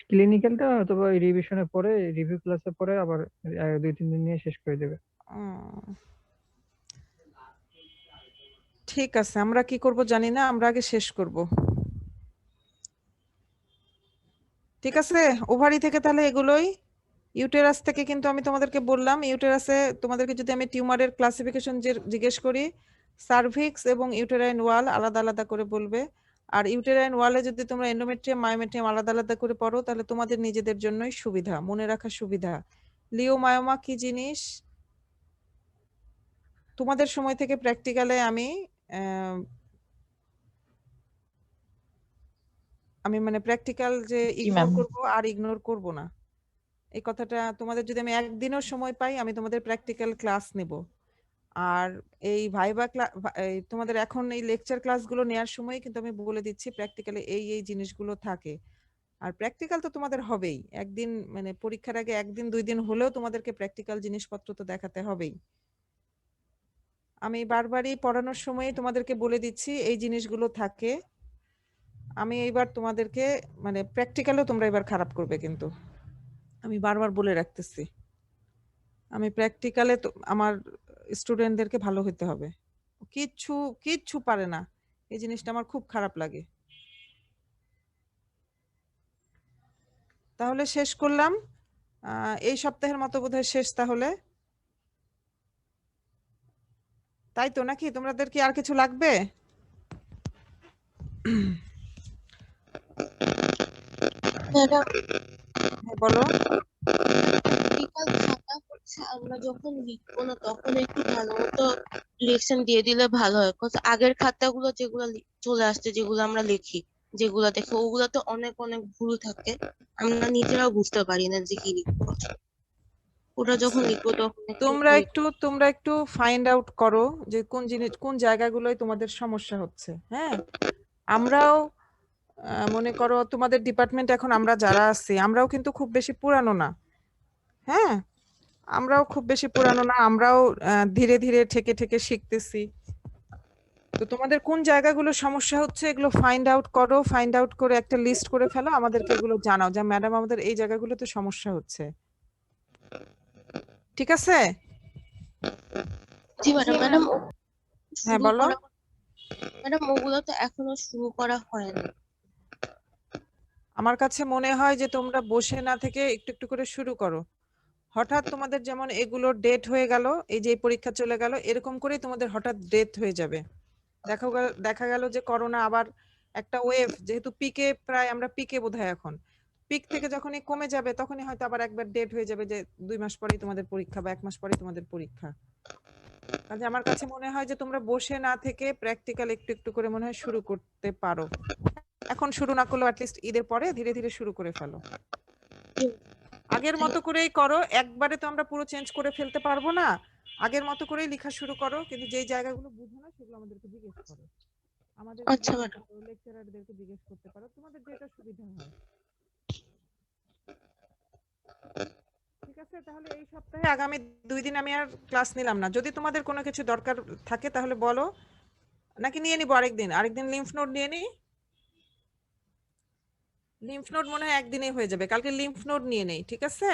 ক্লিনিক্যালটা হয়তো বা রিভিশনের পরে, রিভিউ ক্লাসের পরে আবার 2-3 দিন নিয়ে শেষ করে দেবে। ঠিক আছে, আমরা কি করব জানি না, আমরা আগে শেষ করব। ঠিক আছে, ওভারি থেকে তাহলে এগুলোই। ইউটেরাস থেকে কিন্তু আমি তোমাদেরকে বললাম, ইউটেরাসে তোমাদেরকে যদি আমি টিউমারের ক্লাসিফিকেশন জিজ্ঞেস করি, সার্ভিক্স এবং ইউটেরাইন ওয়াল আলাদা আলাদা করে বলবে। আর ইউটেরাইন ওয়ালে যদি তোমরা এন্ডোমেট্রিয়াম, মায়োমেট্রিয়াম আলাদা আলাদা করে পড়ো, তাহলে তোমাদের নিজেদের জন্যই সুবিধা, মনে রাখা সুবিধা। লিওমায়োমা কি জিনিস? তোমাদের সময় থেকে প্র্যাকটিক্যালে আমি মানে প্র্যাকটিক্যাল যে ইগনোর করব আর ইগনোর করব না, এই কথাটা তোমাদের যদি আমি একদিনও সময় পাই আমি তোমাদের প্র্যাকটিক্যাল ক্লাস নেব। আর এই ভাইবা তোমাদের এখন এই লেকচার ক্লাসগুলো নেওয়ার সময় কিন্তু আমি বলে দিচ্ছি প্র্যাকটিক্যালে এই জিনিসগুলো থাকে। আর প্র্যাকটিক্যাল তো তোমাদের হবেই, একদিন মানে পরীক্ষার আগে একদিন 2 দিন হলেও তোমাদেরকে প্র্যাকটিক্যাল জিনিসপত্র তো দেখাতে হবেই। আমি বারবারই পড়ানোর সময় তোমাদেরকে বলে দিচ্ছি এই জিনিসগুলো থাকে। আমি এইবার তোমাদেরকে মানে প্র্যাকটিক্যালও তোমরা এবার খারাপ করবে, কিন্তু আমি বারবার বলে রাখতেছি আমি প্র্যাকটিক্যালে তো আমার স্টুডেন্টদেরকে ভালো হতে হবে। কিচ্ছু কিচ্ছু পারে না, এই জিনিসটা আমার খুব খারাপ লাগে। তাহলে শেষ করলাম, এই সপ্তাহের মতো বোধহয় শেষ তাহলে, তাই তো নাকি? তোমাদের কি আর কিছু লাগবে? ম্যাডাম হ্যাঁ, বলো। প্র্যাকটিক্যাল খাতা হচ্ছে আমরা যখন লিখবো না তখন একটু ভালো মতো ডিরেকশন দিয়ে দিলে ভালো হয়, কজ আগের খাতাগুলো যেগুলো চলে আসছে যেগুলো আমরা লিখি যেগুলো দেখে ওগুলাতে অনেক অনেক ভুল থাকে, আমরা নিজেরাও বুঝতে পারি না যে কি লিখবো। ওটা যখন লিখবো তখন একটু তোমরা একটু ফাইন্ড আউট করো যে কোন জিনিস কোন জায়গাগুলোয় তোমাদের সমস্যা হচ্ছে। হ্যাঁ, আমরাও মনে করো তোমাদের ডিপার্টমেন্ট এখন আমরা যারা আছি আমরাও কিন্তু খুব বেশি পুরানো না। হ্যাঁ, আমরাও খুব বেশি পুরানো না, আমরাও ধীরে ধীরে ঠেকে ঠেকে শিখতেছি। তো তোমাদের কোন জায়গাগুলো সমস্যা হচ্ছে এগুলো ফাইন্ড আউট করো, ফাইন্ড আউট করে একটা লিস্ট করে ফেলো, আমাদেরকে এগুলো জানাও যে ম্যাডাম আমাদের এই জায়গাগুলোতে সমস্যা হচ্ছে। ঠিক আছে? জি ম্যাডাম। ম্যাডাম হ্যাঁ, বলো। ম্যাডাম ওগুলো তো এখনো শুরু করা হয়নি। আমার কাছে মনে হয় যে তোমরা বসে না থেকে একটু একটু করে শুরু করো। হঠাৎ তোমাদের যেমন এগুলোর ডেট হয়ে গেল, এই যে পরীক্ষা চলে গেল, এরকম করেই তোমাদের হঠাৎ ডেট হয়ে যাবে। দেখা গেল যে করোনা আবার একটা ওয়েভ, যেহেতু পিকে প্রায় আমরা পিকে বোধহয় এখন, পিক থেকে যখনই কমে যাবে তখনই হয়তো আবার একবার ডেট হয়ে যাবে যে 2 মাস পরেই তোমাদের পরীক্ষা বা 1 মাস পরেই তোমাদের পরীক্ষা। কাজে আমার কাছে মনে হয় যে তোমরা বসে না থেকে প্র্যাকটিক্যাল একটু একটু করে মনে হয় শুরু করতে পারো। এখন শুরু না করলেও অ্যাটলিস্ট ঈদের পরে ধীরে ধীরে শুরু করে ফেলো। আগের মতো করেই করো, একবারে তো আমরা পুরো চেঞ্জ করে ফেলতে পারবো না। আগের মতো করেই লেখা শুরু করো, কিন্তু যেই জায়গাগুলো বুঝো না সেগুলো আমাদেরকে জিজ্ঞেস করো, আমাদের আচ্ছা ম্যাডাম। লেকচারারদেরকে জিজ্ঞেস করতে পারো, তোমাদের যেটা সুবিধা হয়। ঠিক আছে, তাহলে এই সপ্তাহে আগামী 2 দিন আমি আর ক্লাস নিলাম না। যদি তোমাদের কোনো কিছু দরকার থাকে তাহলে বলো, নাকি নিয়ে নিবো আরেকদিন লিম্ফ নোড নিয়ে নিই। লিম্ফ নোড মনে হয় একদিনেই হয়ে যাবে, কালকে লিম্ফ নোড নিয়ে নেই। ঠিক আছে?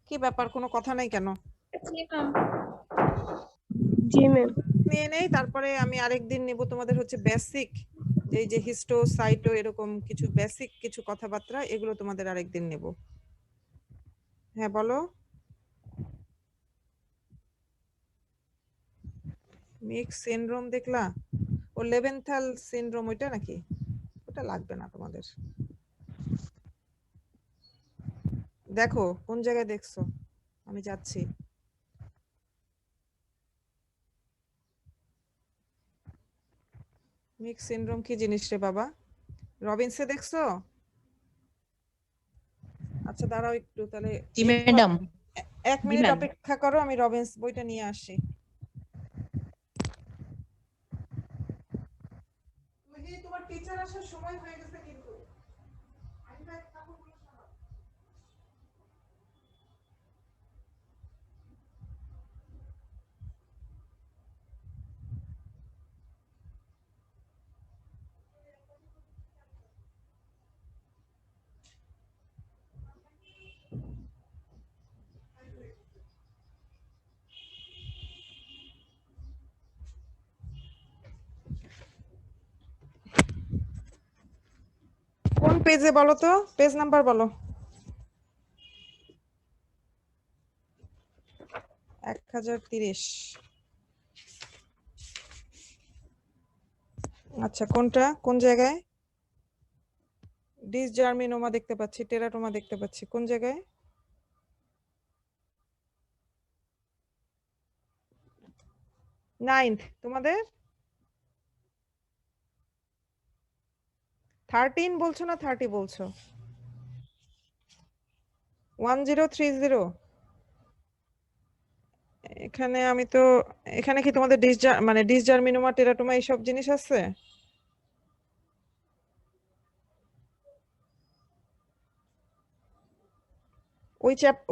কি ব্যাপার, কোনো কথা নাই কেন? জি ম্যাম। নিয়ে নেই, তারপরে আমি আরেকদিন নেব তোমাদের হচ্ছে বেসিক, এই যে হিস্টো সাইটো এরকম কিছু বেসিক কিছু কথাবার্তা, এগুলো তোমাদের আরেকদিন নেব। হ্যাঁ, বলো। মিক্স সিনড্রোম দেখলা? ও লেভেন্থাল সিনড্রোম ওইটা নাকি? ওটা লাগবে না তোমাদের। দেখো কোন জায়গায় দেখছো, আমি যাচ্ছি। মিক্স সিনড্রোম কি জিনিস রে বাবা? রবিনসে দেখছো? আচ্ছা দাঁড়াও একটু, তাহলে জি ম্যাডাম। 1 মিনিট অপেক্ষা করো, আমি রবিনস বইটা নিয়ে আসি। তোমার টিচার আসার সময় হয়ে গেছে কিন্তু। কোন পেজে বলো তো, পেজ নাম্বার বলো। 1030। আচ্ছা, কোনটা কোন জায়গায়? ডিসজার্মিনোমা দেখতে পাচ্ছি, টেরাটোমা দেখতে পাচ্ছি। কোন জায়গায়? নাইন্থ তোমাদের? 13 বলছো না 30 বলছো? 1030। এখানে আমি তো, এখানে কি তোমাদের মানে ডিসজার্মিনোমা, টেরাটোমা এইসব জিনিস আছে?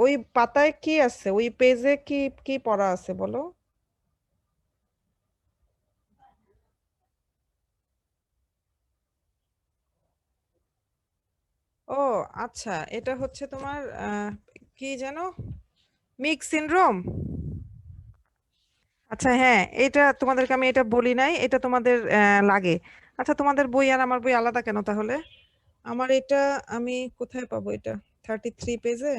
ওই পাতায় কি আছে, ওই পেজে কি কি পড়া আছে বলো? ও আচ্ছা, এটা হচ্ছে তোমার কি যেন, মিক্স সিনড্রোম। আচ্ছা হ্যাঁ, এটা তোমাদেরকে আমি এটা বলি নাই, এটা তোমাদের লাগে। আচ্ছা তোমাদের বই আর আমার বই আলাদা কেন তাহলে? আমার এটা, আমি কোথায় পাবো এটা? 33 পেজে।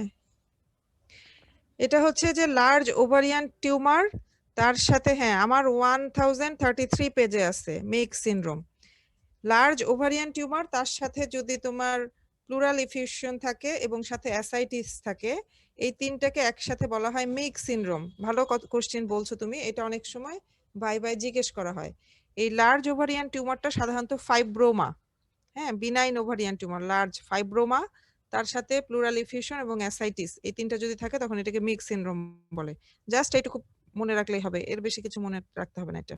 এটা হচ্ছে যে লার্জ ওভারিয়ান টিউমার, তার সাথে হ্যাঁ আমার 1033 পেজে আছে mix syndrome. Large ovarian tumour, তার সাথে যদি তোমার প্লুরাল ইফিউশন থাকে এবং সাথে অ্যাসাইটিস থাকে, এই তিনটাকে একসাথে বলা হয় মিক্স সিনড্রোম। ভালো কোশ্চেন বলছো তুমি, এটা অনেক সময় বাই জিজ্ঞেস করা হয়। এই লার্জ ওভারিয়ান টিউমারটা সাধারণত ফাইব্রোমা, হ্যাঁ benign ovarian tumour, large fibroma, তার সাথে প্লুরাল ইফিউশন এবং অ্যাসাইটিস, এই তিনটা যদি থাকে তখন এটাকে মিক্স সিনড্রোম বলে। জাস্ট এইটুকু মনে রাখলেই হবে, এর বেশি কিছু মনে রাখতে হবে না এটা।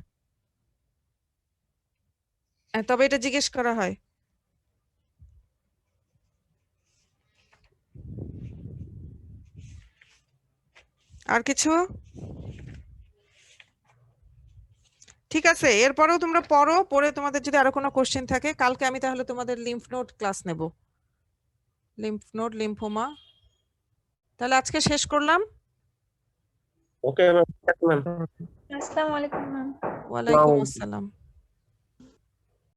তবে এটা জিজ্ঞেস করা হয়। আর কিছু? ঠিক আছে, এরপরেও তোমরা পড়ো, পড়ে তোমাদের যদি আরো কোনো কোশ্চেন থাকে, কালকে আমি তাহলে তোমাদের লিম্ফ নোড ক্লাস নেব, লিম্ফ নোড, লিম্ফোমা। তাহলে আজকে শেষ করলাম। Okay ma'am. আসসালামু আলাইকুম ম্যাম। ওয়ালাইকুম আসসালাম।